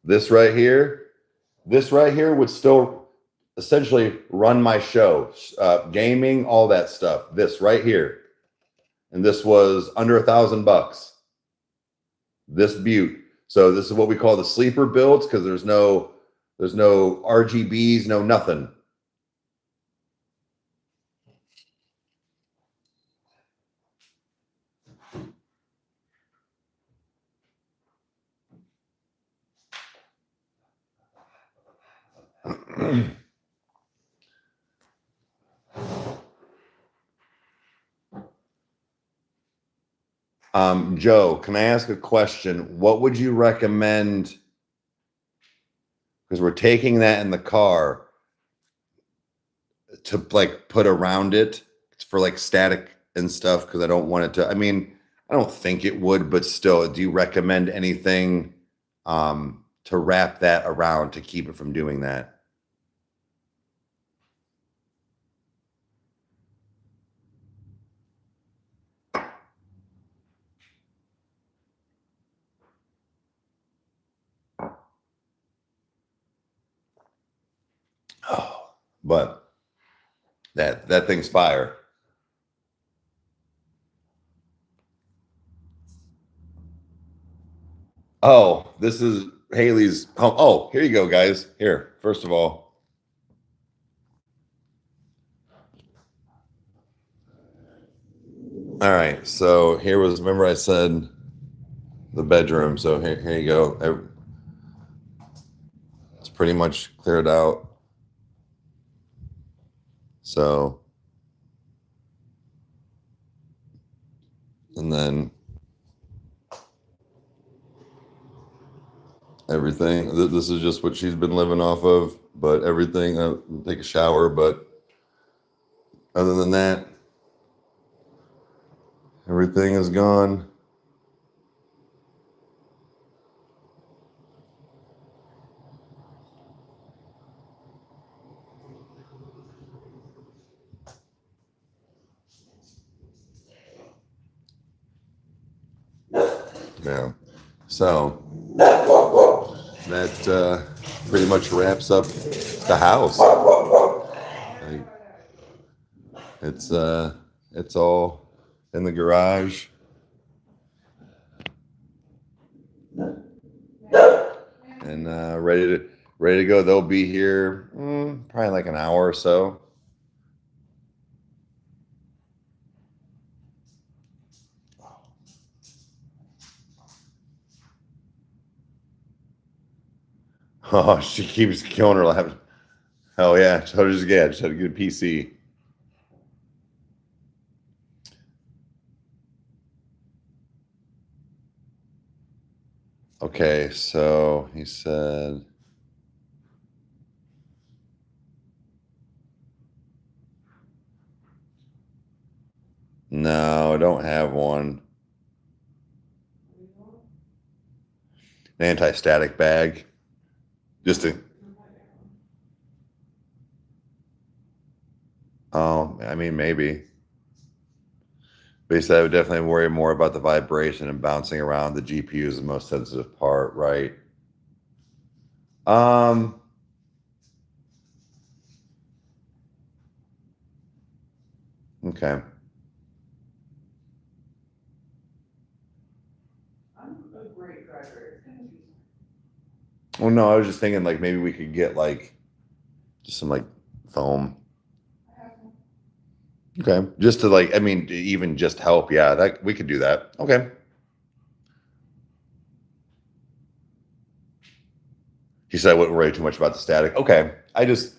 This right here would still essentially run my show, gaming, all that stuff. This right here. And this was under $1,000. This butte. So this is what we call the sleeper builds because there's no RGBs, no nothing. Joe, can I ask a question? What would you recommend? Because we're taking that in the car to like put around it for like static and stuff. Because I don't want it to. I mean, I don't think it would, but still, do you recommend anything to wrap that around to keep it from doing that? Oh, but that thing's fire. Oh, this is Haley's home. Oh, here you go, guys. Here, first of all. All right, so here was, remember I said the bedroom. So here you go. It's pretty much cleared out. So, and then everything. This is just what she's been living off of, but everything, take a shower, but other than that, everything is gone. Yeah. So that pretty much wraps up the house. Like, it's all in the garage. And ready to go. They'll be here probably like an hour or so. Oh, she keeps killing her laughing. Oh yeah, so just had a good PC. Okay, so he said, no, I don't have one. An anti-static bag. Just to, oh, I mean, maybe. Basically, I would definitely worry more about the vibration and bouncing around. The GPU is the most sensitive part, right? Okay. I'm a great driver. It's gonna be. Well, no, I was just thinking like maybe we could get like just some like foam. Okay. Just to like, I mean, to even just help. Yeah, that we could do that. Okay. He said I wouldn't worry too much about the static. Okay. I just,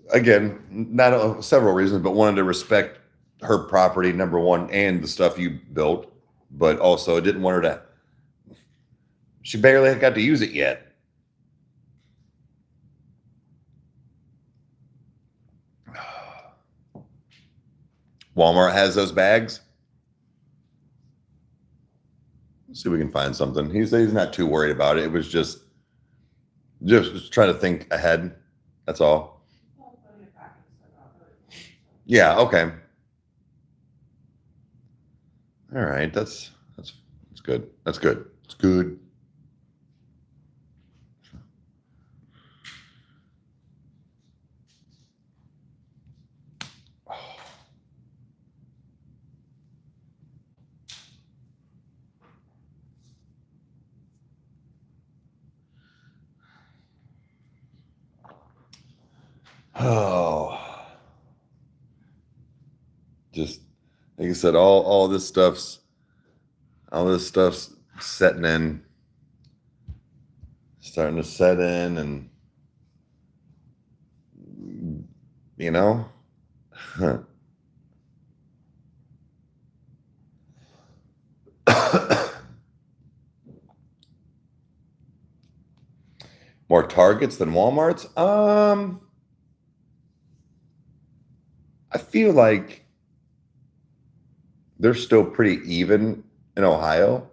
again, not several reasons, but wanted to respect her property, number one, and the stuff you built, but also didn't want her to, she barely got to use it yet. Walmart has those bags. Let's see if we can find something. He's not too worried about it. It was just trying to think ahead. That's all. Well, plenty of packets, so I got really- Yeah. Okay. All right. That's good. That's good. It's good. Oh, just like I said, all this stuff's setting in, starting to set in, and you know, more Targets than Walmarts. I feel like they're still pretty even in Ohio.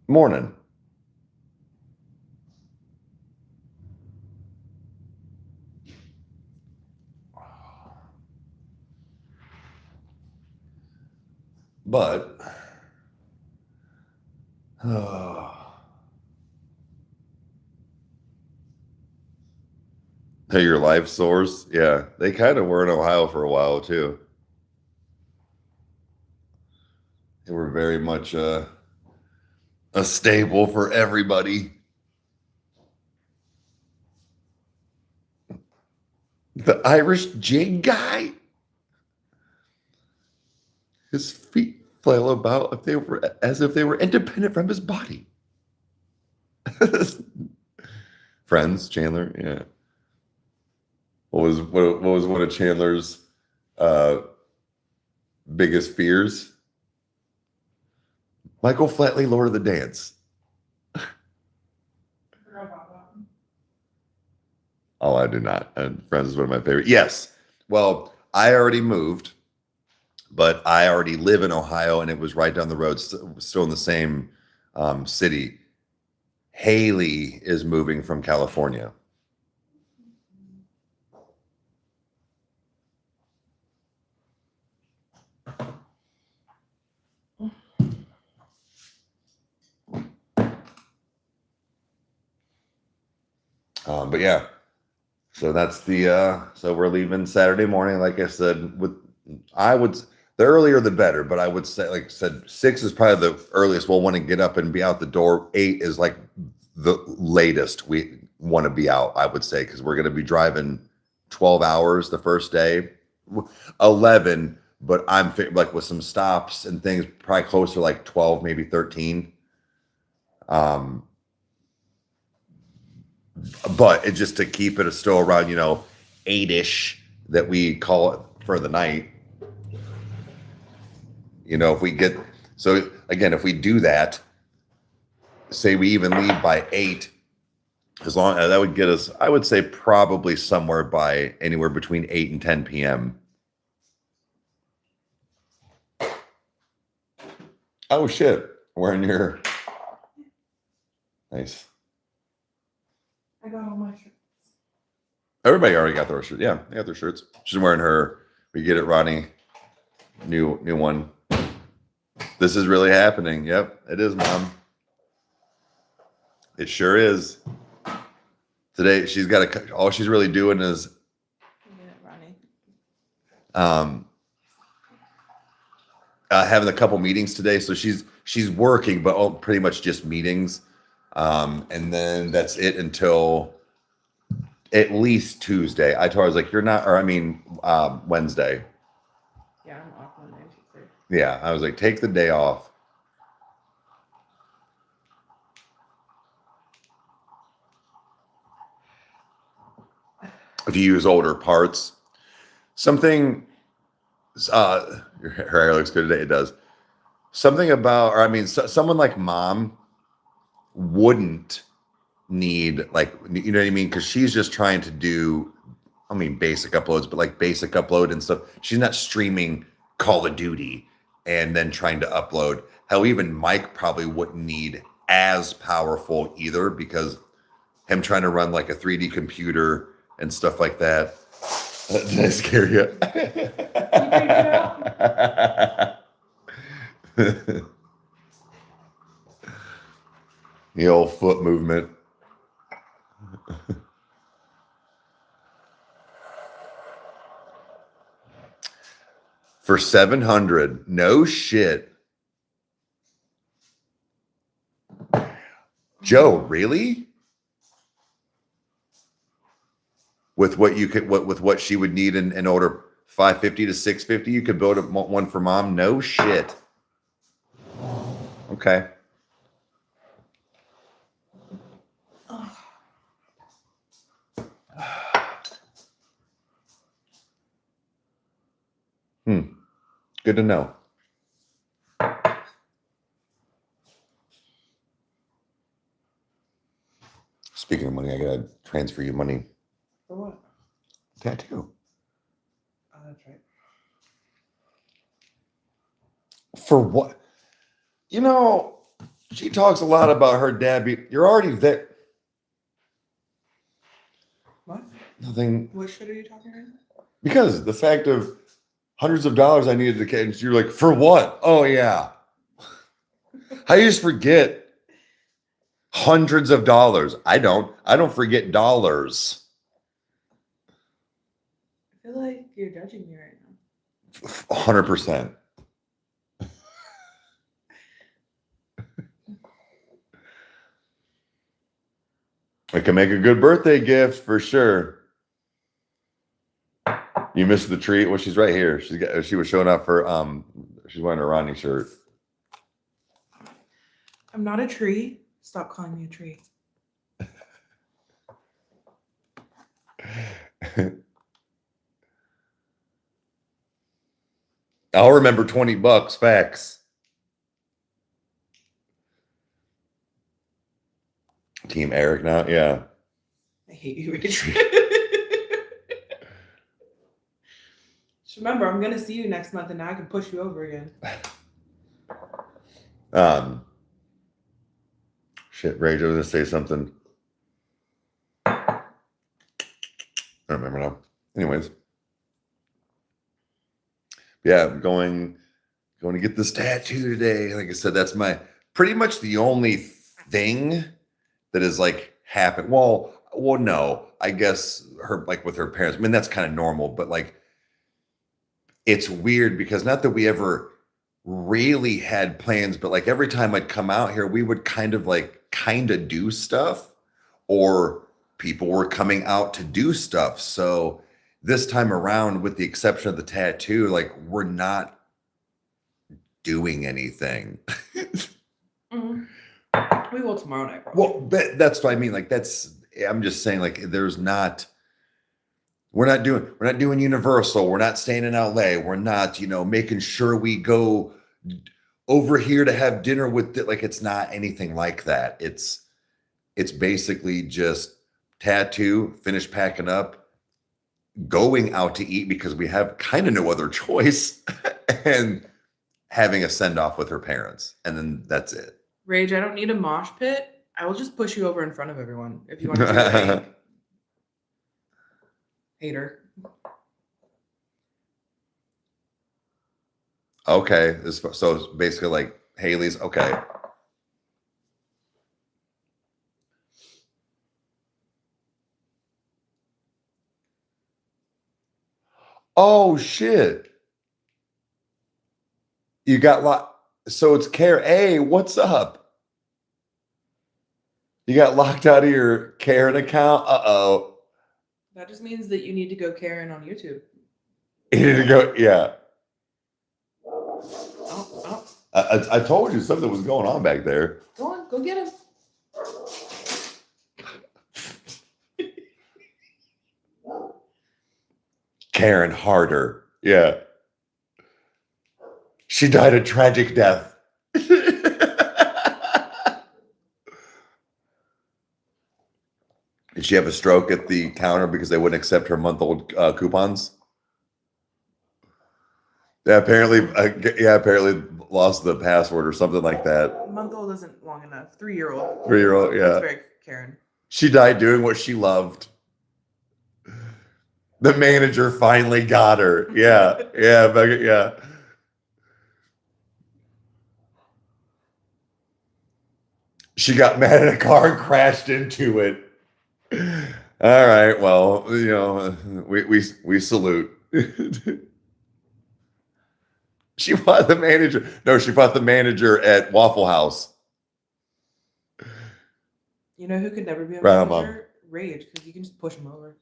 Morning. But hey, your life source, yeah, they kind of were in Ohio for a while too. They were very much a staple for everybody. The Irish jig guy, his feet flail about if they were as if they were independent from his body. Friends, Chandler, yeah. What was one of Chandler's biggest fears? Michael Flatley, Lord of the Dance. I forgot about that. Oh, I do not. And Friends is one of my favorite. Yes. Well, I already moved, but I already live in Ohio, and it was right down the road, still in the same city. Haley is moving from California. But yeah, so that's so we're leaving Saturday morning. Like I said, the earlier the better, but I would say, like I said, 6 is probably the earliest we'll want to get up and be out the door. 8 is like the latest we want to be out, I would say, because we're going to be driving 12 hours the first day, 11, but I'm like with some stops and things, probably closer to like 12, maybe 13. But it just to keep it still around, 8-ish that we call it for the night. If we get, so again, if we do that, say we even leave by 8, as long as that would get us, I would say probably somewhere by anywhere between 8 and 10 p.m. Oh shit, wearing your nice. I got all my shirts. Everybody already got their shirts. Yeah, they got their shirts. She's wearing her. We get it, Ronnie. New one. This is really happening. Yep, it is, Mom. It sure is. Today, she's got all she's really doing is having a couple meetings today. So she's working, but pretty much just meetings. And then that's it until at least Tuesday. I told her, I was like, Wednesday. Yeah, I'm off Monday and Tuesday. Yeah, I was like, take the day off. If you use older parts, something, her hair looks good today. It does. Something about, someone like Mom wouldn't need, like, you know what I mean? Because she's just trying to do I mean, basic uploads, but like basic upload and stuff. She's not streaming Call of Duty and then trying to upload. Hell, even Mike probably wouldn't need as powerful either, because him trying to run like a 3D computer and stuff like that. Did I scare you? The old foot movement. For 700. No shit. Joe, really? With what you could, with what she would need in order 550 to 650, you could build one for mom? No shit. Okay. Good to know. Speaking of money, I gotta transfer you money. For what? Tattoo. Oh, that's right. For what? You know, she talks a lot about her dad. You're already there. What? Nothing. What shit are you talking about? Because the fact of hundreds of dollars I needed to catch, you're like, for what? Oh, yeah. How you just forget hundreds of dollars? I don't forget dollars. I feel like you're judging me right now. 100%. I can make a good birthday gift for sure. You missed the treat. Well, she's right here. She was showing off her she's wearing a Ronnie shirt. I'm not a tree. Stop calling me a tree. I'll remember $20. Facts. Team Eric now, yeah. I hate you, Rich. Just remember, I'm gonna see you next month, and now I can push you over again. Shit, Rage, I was gonna say something. I don't remember now. Anyways. Yeah, I'm going to get this tattoo today. Like I said, that's my pretty much the only thing that is like happened. Well, no, I guess her, like with her parents. I mean, that's kind of normal, but like it's weird because not that we ever really had plans, but like every time I'd come out here, we would kind of do stuff, or people were coming out to do stuff. So this time around, with the exception of the tattoo, like we're not doing anything. Mm-hmm. We will tomorrow night, probably. Well, that's what I mean. Like I'm just saying, like we're not doing Universal. We're not staying in LA. We're not, making sure we go over here to have dinner with it. Like it's not anything like that. It's basically just tattoo, finish packing up, going out to eat because we have kind of no other choice, and having a send off with her parents. And then that's it. Rage, I don't need a mosh pit. I will just push you over in front of everyone if you want to do like hater. Okay. So it's basically like Haley's. Okay. Oh shit. You got so it's Care A, what's up? You got locked out of your Karen account? Uh-oh. That just means that you need to go Karen on YouTube. You need to go, yeah. Oh. I told you something was going on back there. Go on, go get him. Karen Harder. Yeah. She died a tragic death. Did she have a stroke at the counter because they wouldn't accept her month-old coupons? Yeah, apparently lost the password or something like that. Month-old isn't long enough. 3-year-old. 3-year-old, yeah. That's very Karen. She died doing what she loved. The manager finally got her. Yeah. She got mad at a car and crashed into it. All right, well, we salute. She fought the manager. No, she fought the manager at Waffle House. You know who could never be a Right, manager? Rage, because you can just push him over.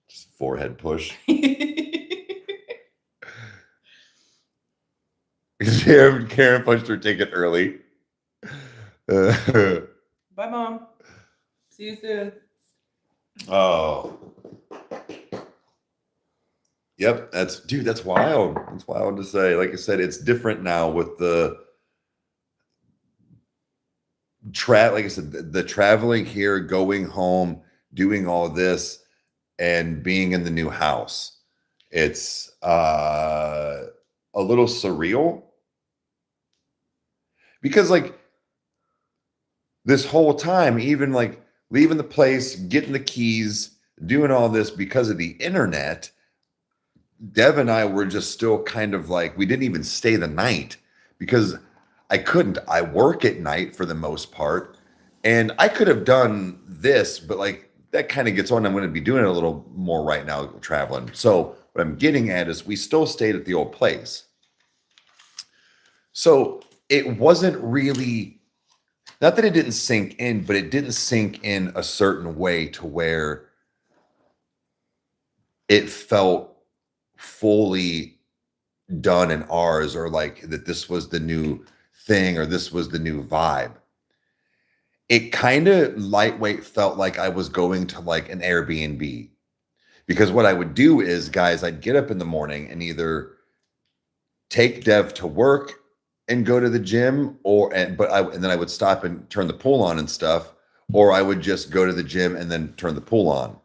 Just forehead push. Karen punched her ticket early. Bye, Mom. See you soon. Oh. Yep, that's wild. That's wild to say. Like I said, it's different now with the like I said, the traveling here, going home, doing all this, and being in the new house. It's a little surreal. Because like this whole time, even like leaving the place, getting the keys, doing all this because of the internet, Dev and I were just still kind of like, we didn't even stay the night because I couldn't. I work at night for the most part, and I could have done this, but like that kind of gets on. I'm going to be doing it a little more right now, traveling. So what I'm getting at is we still stayed at the old place. So it wasn't really, not that it didn't sink in, but it didn't sink in a certain way to where it felt fully done and ours, or like that this was the new thing or this was the new vibe. It kind of lightweight felt like I was going to like an Airbnb, because what I would do is, guys, I'd get up in the morning and either take Dev to work and go to the gym, and then I would stop and turn the pool on and stuff, or I would just go to the gym and then turn the pool on.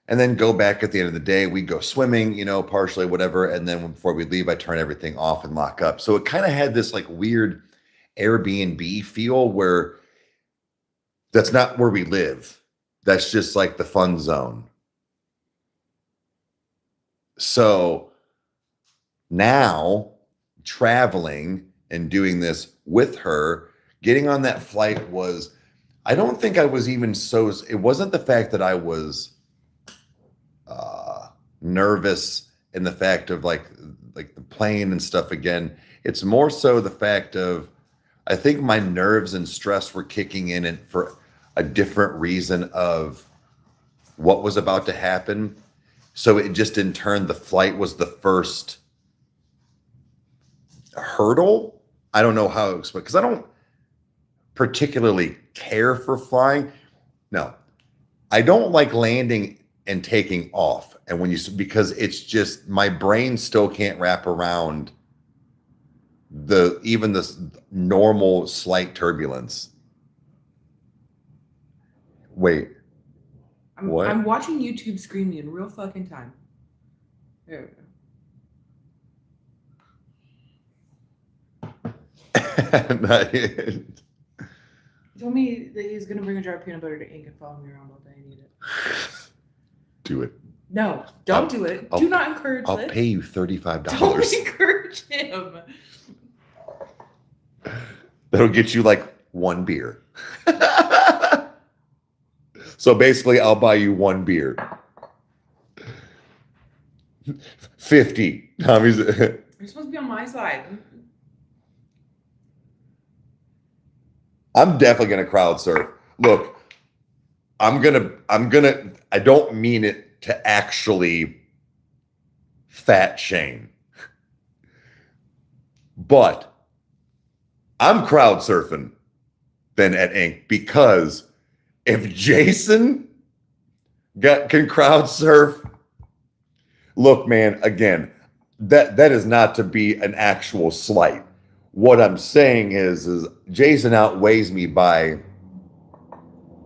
And then go back at the end of the day. We'd go swimming, partially, whatever. And then before we leave, I turn everything off and lock up. So it kind of had this like weird Airbnb feel where that's not where we live. That's just like the fun zone. So now traveling and doing this with her, getting on that flight was, I don't think I was even it wasn't the fact that I was nervous in the fact of like the plane and stuff again. It's more so the fact of, I think my nerves and stress were kicking in and for a different reason of what was about to happen. So it just in turn, the flight was the first hurdle. I don't know how to explain, because I don't particularly care for flying. No, I don't like landing and taking off. And because it's just, my brain still can't wrap around even this normal slight turbulence. Wait, what? I'm watching YouTube screen me in real fucking time. There we go. He told me that he's gonna bring a jar of peanut butter to ink and follow me around all day and eat it. Do it. No, don't do it. Do not encourage it. I'll pay you $35. Don't encourage him. That'll get you like one beer. So basically, I'll buy you one beer. 50. Tommy's. You're supposed to be on my side. I'm definitely gonna crowd surf. Look, I don't mean it to actually fat shame, but I'm crowd surfing then at Ink, because if Jason can crowd surf, look, man, again, that is not to be an actual slight. What I'm saying is Jason outweighs me by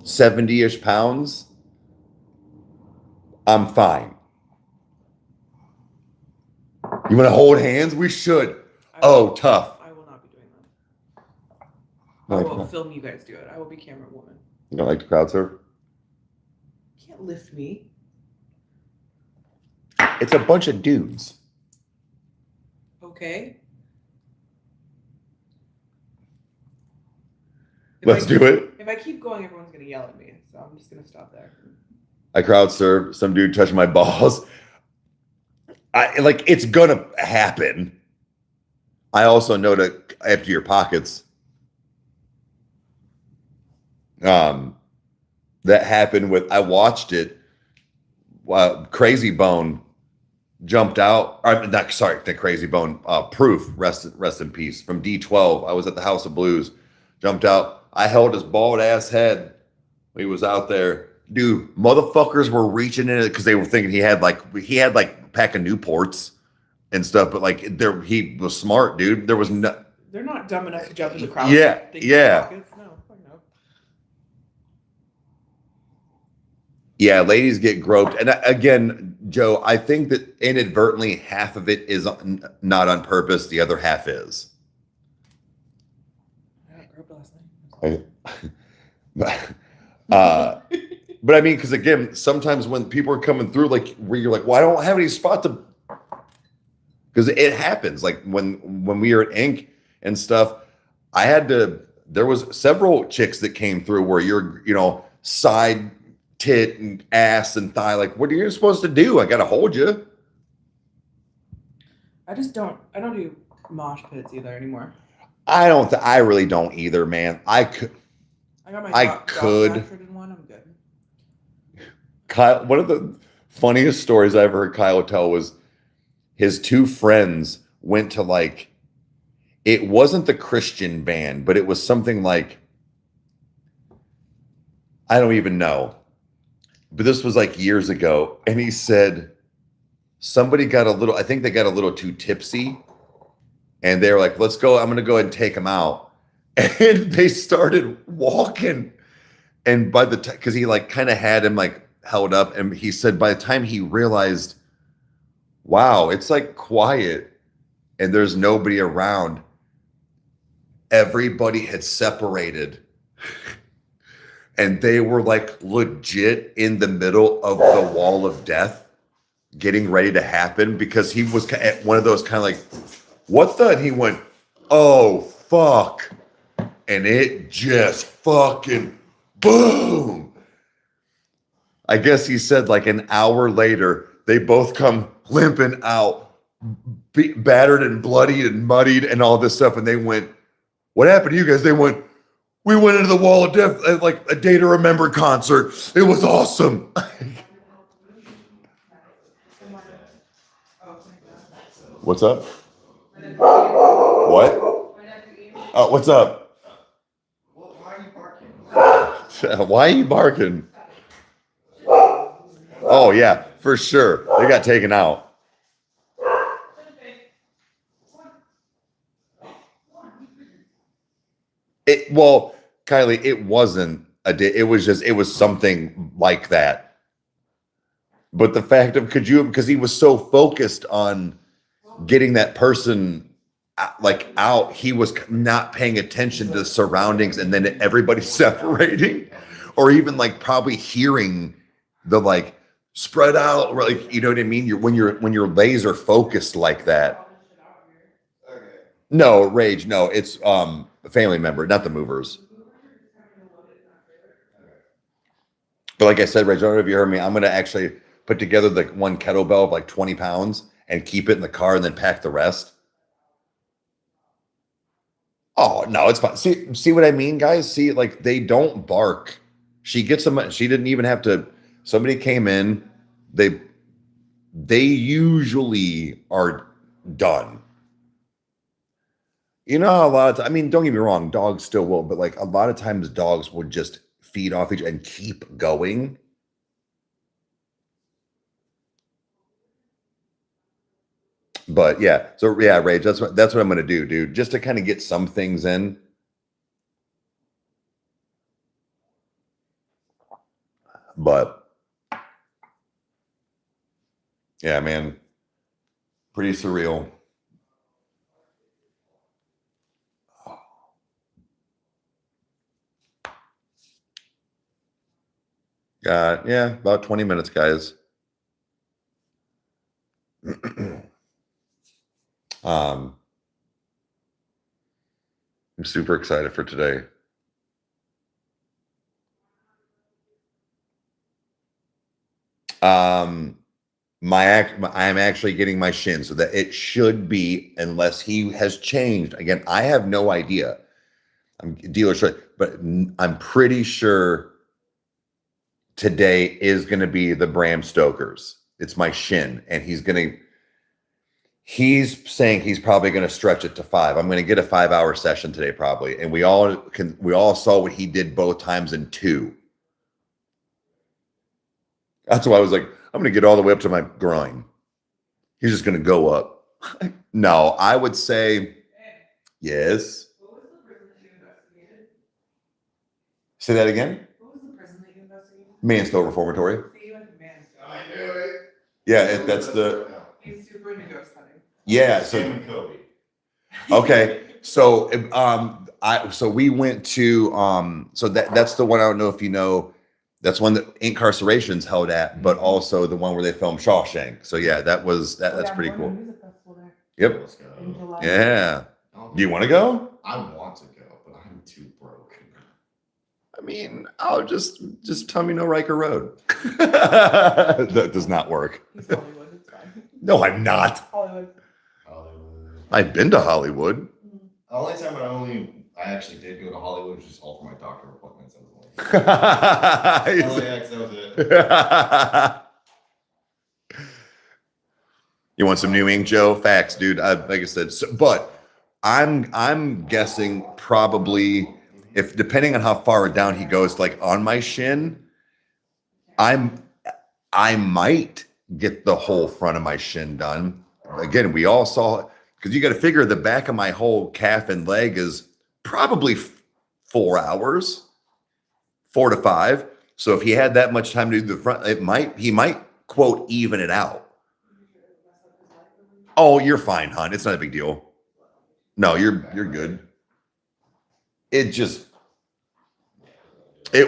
70-ish pounds, I'm fine. You want to hold hands? We should. Oh, tough. I will not be doing that. No, I I will don't. film you guys do it. I will be camera woman. You don't like to crowd surf? You can't lift me. It's a bunch of dudes. Okay. Let's do it. If I keep going, everyone's gonna yell at me. So I'm just gonna stop there. I crowd surf. Some dude touched my balls. It's gonna happen. I also know to empty your pockets. That happened with. I watched it. Crazy Bone jumped out. The Crazy Bone. Proof. Rest in peace. From D12. I was at the House of Blues. Jumped out. I held his bald ass head. He was out there. Dude, motherfuckers were reaching in it because they were thinking he had a pack of Newports and stuff, but he was smart, dude. There was no. They're not dumb enough to jump in the crowd. Yeah, yeah. No, no. Yeah, ladies get groped, and again, Joe, I think that inadvertently half of it is not on purpose. The other half is. I got groped last night. But I mean, because again, sometimes when people are coming through, where you're like, well, I don't have any spot to, because it happens. Like when we were at Ink and stuff, there was several chicks that came through where you're, side tit and ass and thigh. Like, what are you supposed to do? I got to hold you. I don't do mosh pits either anymore. I really don't either, man. I could. I could. In one, I'm good. Kyle, one of the funniest stories I ever heard Kyle tell was his two friends went to it wasn't the Christian band, but it was something like, I don't even know. But this was years ago. And he said somebody I think they got a little too tipsy. And they were like, let's go. I'm going to go ahead and take them out. And they started walking. And by the time, because he kind of had him held up. And he said by the time he realized, wow, it's quiet and there's nobody around, everybody had separated. And they were legit in the middle of the wall of death getting ready to happen, because he was at one of those kind of what the? And he went, oh, fuck. And it just fucking boom. I guess he said an hour later, they both come limping out, battered and bloodied and muddied and all this stuff. And they went, what happened to you guys? They went, we went into the wall of death at a Day to Remember concert. It was awesome. What's up? What? Oh, what's up? Why are you barking? Why are you barking? Oh, yeah, for sure. They got taken out. Well, Kylie, it wasn't a day. It was something like that. But the fact of, because he was so focused on getting that person out, he was not paying attention to the surroundings, and then everybody separating, or even probably hearing the spread out, or you know what I mean? When you're laser focused like that. Okay. No, Rage, no, it's a family member, not the movers. But like I said, Rage, I don't know if you heard me, I'm gonna actually put together one kettlebell of 20 pounds and keep it in the car and then pack the rest. Oh, no, it's fine. See what I mean, guys? See, they don't bark. She gets them. She didn't even have to. Somebody came in. They usually are done. A lot of times, I mean, don't get me wrong, dogs still will, but a lot of times dogs would just feed off each and keep going. But yeah, so yeah, Rage, that's what I'm gonna do, dude, just to kind of get some things in. But yeah, man, pretty surreal. Yeah, about 20 minutes, guys. I'm super excited for today. I'm actually getting my shin, so that it should be, unless he has changed. Again, I have no idea. I'm dealer sure, but I'm pretty sure today is going to be the Bram Stoker's. It's my shin, and he's saying he's probably going to stretch it to 5. I'm going to get a 5-hour session today, probably. And we all saw what he did both times in 2. That's why I was like, I'm going to get all the way up to my groin. He's just going to go up. No, I would say yes. What was the prison that you investigated? Say that again. What was the prison that you investigated? Mansfield Reformatory. See, you went to Mansfield. I knew it. Yeah, that's the He's super into ghost hunting. yeah. Sam So and Kobe. okay, so we went to so that's the one. I don't know if you know. That's one that Incarceration's held at, but also the one where they filmed Shawshank. So yeah, that's pretty cool. Music festival there Yep. Let's go. in July. Yeah. Oh, Do you want to go? I want to go, but I'm too broke. I mean, I'll just tell me no Rykerroad. That does not work. He's Hollywood, it's fine. No, I'm not. Hollywood. Hollywood. I've been to Hollywood. The only time I actually did go to Hollywood was just all for my doctor appointments. I was like, LAX, that was it. You want some new ink, Joe? Facts, dude. Like I said, but I'm guessing probably, if depending on how far down he goes, like on my shin, I might get the whole front of my shin done. Again, we all saw, because you got to figure the back of my whole calf and leg is probably 4 hours, 4 to 5. So if he had that much time to do the front, he might quote even it out. Oh, you're fine, hon. It's not a big deal. No, you're good. It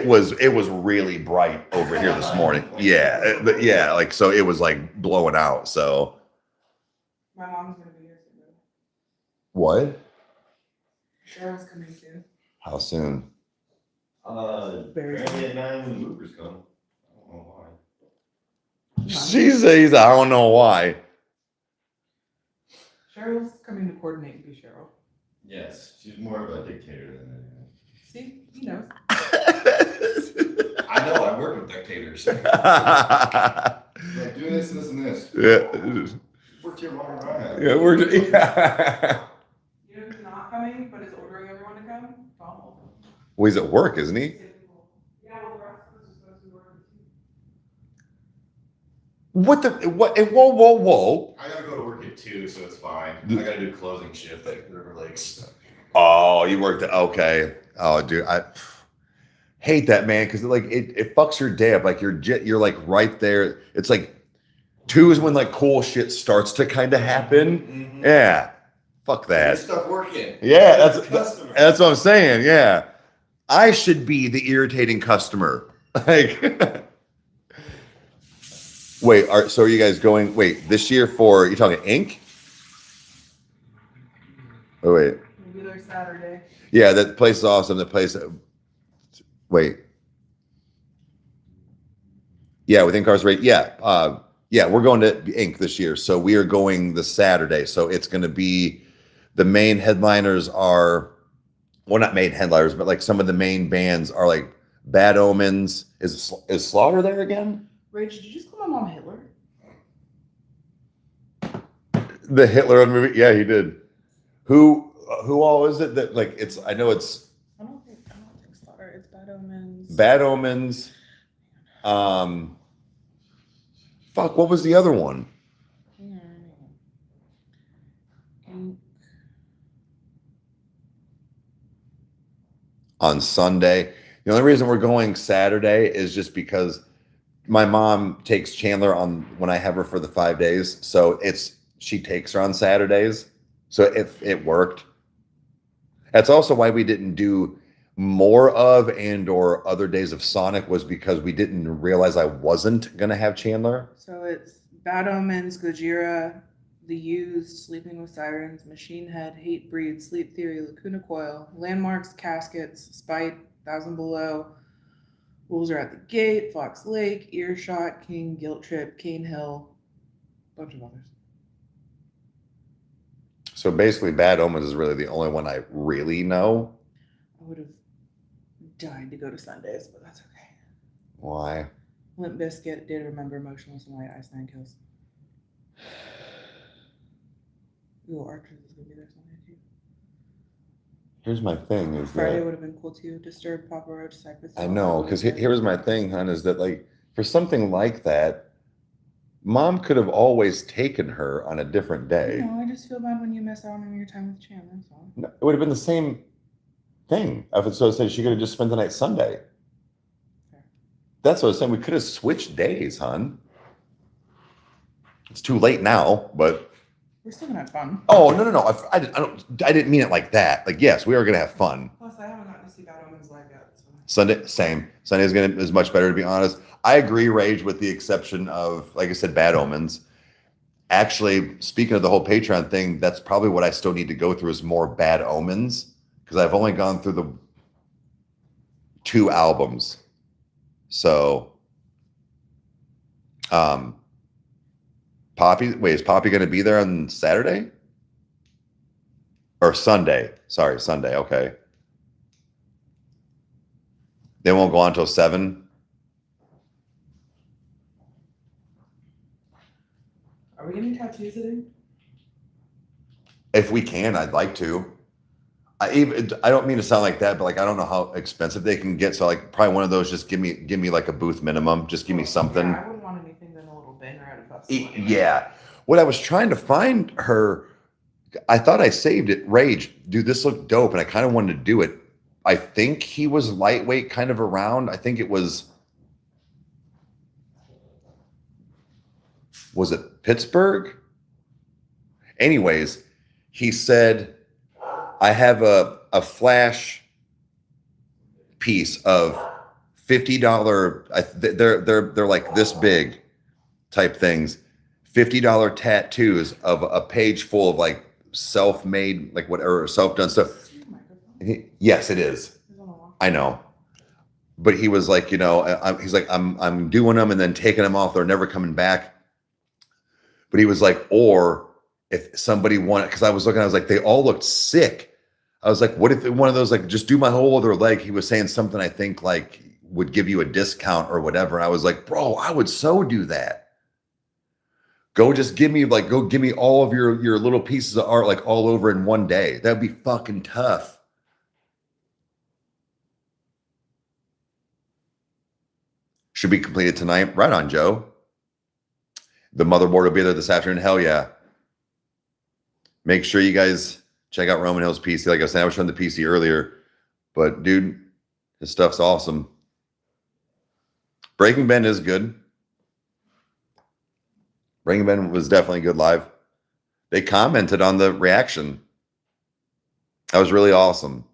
was really bright over here this morning. Yeah, like so it was like blowing out. So My mom's gonna be here soon. what? Cheryl's coming soon. How soon? Very Apparently at 9 when the movers come. I don't know why. She says, I don't know why. Cheryl's coming to coordinate and be Cheryl. Yes, she's more of a dictator than anything. See, he knows. I know, I work with dictators. Like, do this, this, and this. Yeah. Worked here longer than I have. Yeah, yeah. You know who's not coming, but is ordering everyone to come? Donald. Well, he's at work, isn't he? Yeah, well, the rest of us are supposed to be working too. What? Whoa. I gotta go to work at 2, so it's fine. I gotta do closing shift at River Lakes. Oh, you worked okay. Oh, dude, I hate that, man, because like it fucks your day up. Like you're like right there. It's like 2 is when like cool shit starts to kind of happen. Mm-hmm. Yeah, fuck that. Stop working. Yeah, Customer. that's what I'm saying. Yeah, I should be the irritating customer. Like, wait, so are you guys going? Wait, this year for you talking ink? Oh wait. Maybe they're Saturday. Yeah, that place is awesome. The place. Wait. Yeah, with Incarcerate. Yeah. Yeah, we're going to Inc. this year. So we are going the Saturday. So it's going to be the main headliners are, well, not main headliners, but like some of the main bands are like Bad Omens. Is Slaughter there again? Rach, did you just call my mom Hitler? The Hitler of the movie. Yeah, he did. Who all is it that like it's? I know it's I don't think Slaughter. It's Bad Omens. Bad Omens. Fuck, what was the other one? Ink. On Sunday. The only reason we're going Saturday is just because my mom takes Chandler on when I have her for the 5 days. So she takes her on Saturdays. So if it worked. That's also why we didn't do more of and or other days of Sonic, was because we didn't realize I wasn't gonna have Chandler. So it's Bad Omens, Gojira, The Used, Sleeping with Sirens, Machine Head, Hate Breed, Sleep Theory, Lacuna Coil, Landmarks, Caskets, Spite, Thousand Below, Wolves Are at the Gate, Fox Lake, Earshot, King, Guilt Trip, Cane Hill, bunch of others. So basically, Bad Omens is really the only one I really know. I would have died to go to Sundays, but that's okay. Why? Limp Bizkit, Day to Remember, Motionless in White, Ice Nine Kills. Ooh, Archers is gonna be there Sunday too. Here's my thing is Friday that would have been cool too. Disturbed, Papa Roach, Cypress. I know, because here's my thing, hon, is that like for something like that, Mom could have always taken her on a different day. No, I just feel bad when you miss out on your time with Chan. That's all. No, it would have been the same thing. If it so said she could have just spent the night Sunday. Fair. That's what I was saying. We could have switched days, hon. It's too late now, but We're still gonna have fun. oh no. I didn't mean it like that. Like yes, we are gonna have fun. Plus, I haven't gotten to see Bad Omens live yet. So. Sunday, same. Sunday is much better, to be honest. I agree, Rage, with the exception of, like I said, Bad Omens. Actually, speaking of the whole Patreon thing, that's probably what I still need to go through is more Bad Omens, because I've only gone through the 2 albums. So, Poppy, wait, is Poppy going to be there on Saturday? Or Sunday? Sorry, Sunday. Okay. They won't go on until 7. Are we getting tattoos today? If we can, I'd like to. I don't mean to sound like that, but like I don't know how expensive they can get. So like probably one of those, just give me like a booth minimum. Just give me something. Yeah, I wouldn't want anything than a little banger at a festival. Anyway. Yeah. What I was trying to find her, I thought I saved it. Rage, dude, this looked dope, and I kind of wanted to do it. I think he was lightweight, kind of around. I think it was it Pittsburgh? Anyways, he said, I have a flash piece of $50, they're like this big type things, $50 tattoos of a page full of like self-made, like whatever, self-done stuff. Yes, it is. I know. But he was like, he's like, I'm doing them and then taking them off. They're never coming back. But he was like, or if somebody wanted, because I was looking, I was like, they all looked sick. I was like, what if one of those, like, just do my whole other leg? He was saying something I think like would give you a discount or whatever. And I was like, bro, I would so do that. Go give me all of your little pieces of art, like all over in one day. That'd be fucking tough. Should be completed tonight. Right on, Joe. The motherboard will be there this afternoon. Hell yeah. Make sure you guys check out Roman Hill's PC. Like I said, I was showing the PC earlier, but dude, his stuff's awesome. Breaking Ben is good. Breaking Ben was definitely good live. They commented on the reaction. That was really awesome.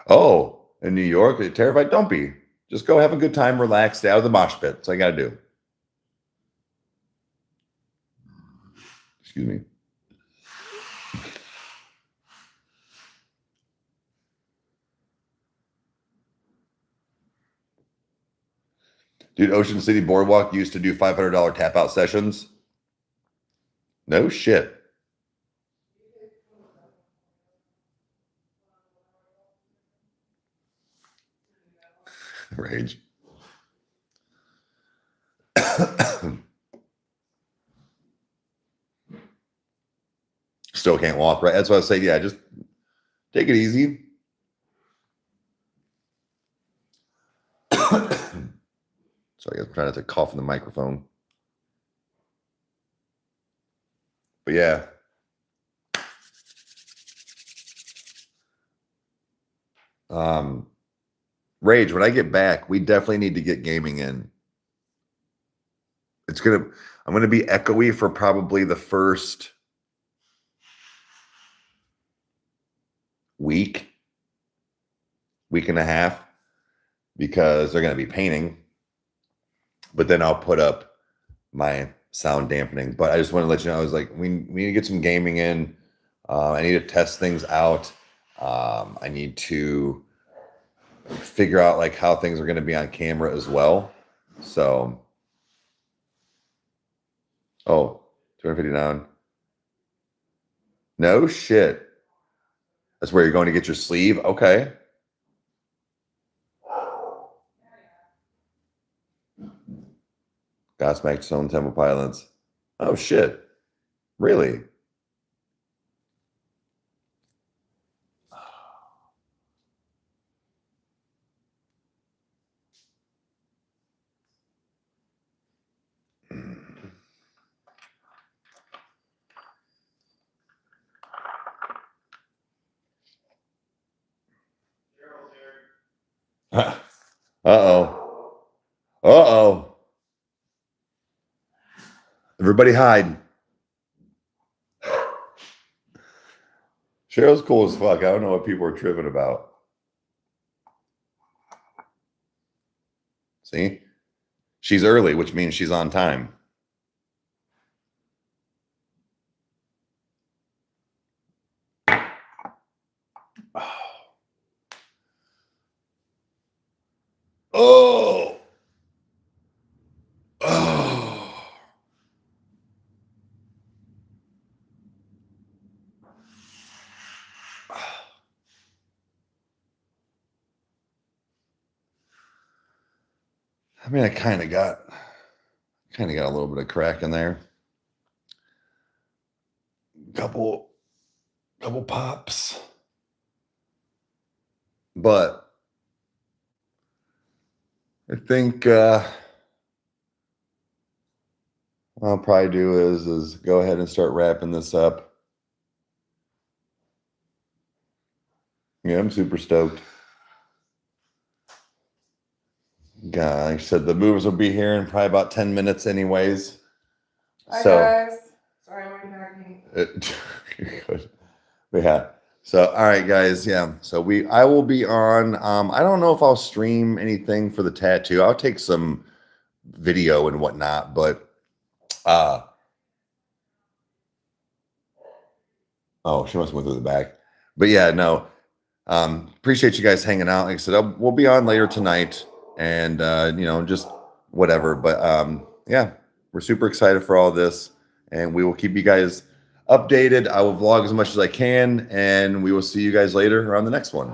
Oh, in New York, are you terrified? Don't be. Just go have a good time, relax, stay out of the mosh pit. That's all you got to do. Excuse me. Dude, Ocean City Boardwalk used to do $500 tap out sessions. No shit. Rage. Still can't walk, right? That's what I say. Yeah, just take it easy. Sorry, I'm trying not to cough in the microphone. But yeah. Rage, when I get back, we definitely need to get gaming in. I'm gonna be echoey for probably the first week and a half, because they're gonna be painting. But then I'll put up my sound dampening. But I just want to let you know, I was like, we need to get some gaming in. I need to test things out. I need to figure out like how things are going to be on camera as well. So, oh, 259. No shit. That's where you're going to get your sleeve. Okay. Godsmack Stone Temple Pilots. Oh shit. Really? Uh-oh. Uh-oh. Everybody hide. Cheryl's cool as fuck. I don't know what people are tripping about. See? She's early, which means she's on time. Oh. Oh. I mean, I kind of got a little bit of crack in there. Couple pops. But I think what I'll probably do is go ahead and start wrapping this up. Yeah, I'm super stoked. God, like I said, the moves will be here in probably about 10 minutes anyways. Hi So guys. Sorry, I'm unpacking. you're good. But yeah. So all right, guys. Yeah. So I will be on. I don't know if I'll stream anything for the tattoo. I'll take some video and whatnot, but oh, she must have went through the back. But yeah, no. Appreciate you guys hanging out. Like I said, we'll be on later tonight, and just whatever. But yeah, we're super excited for all this, and we will keep you guys updated. I will vlog as much as I can, and we will see you guys later on the next one.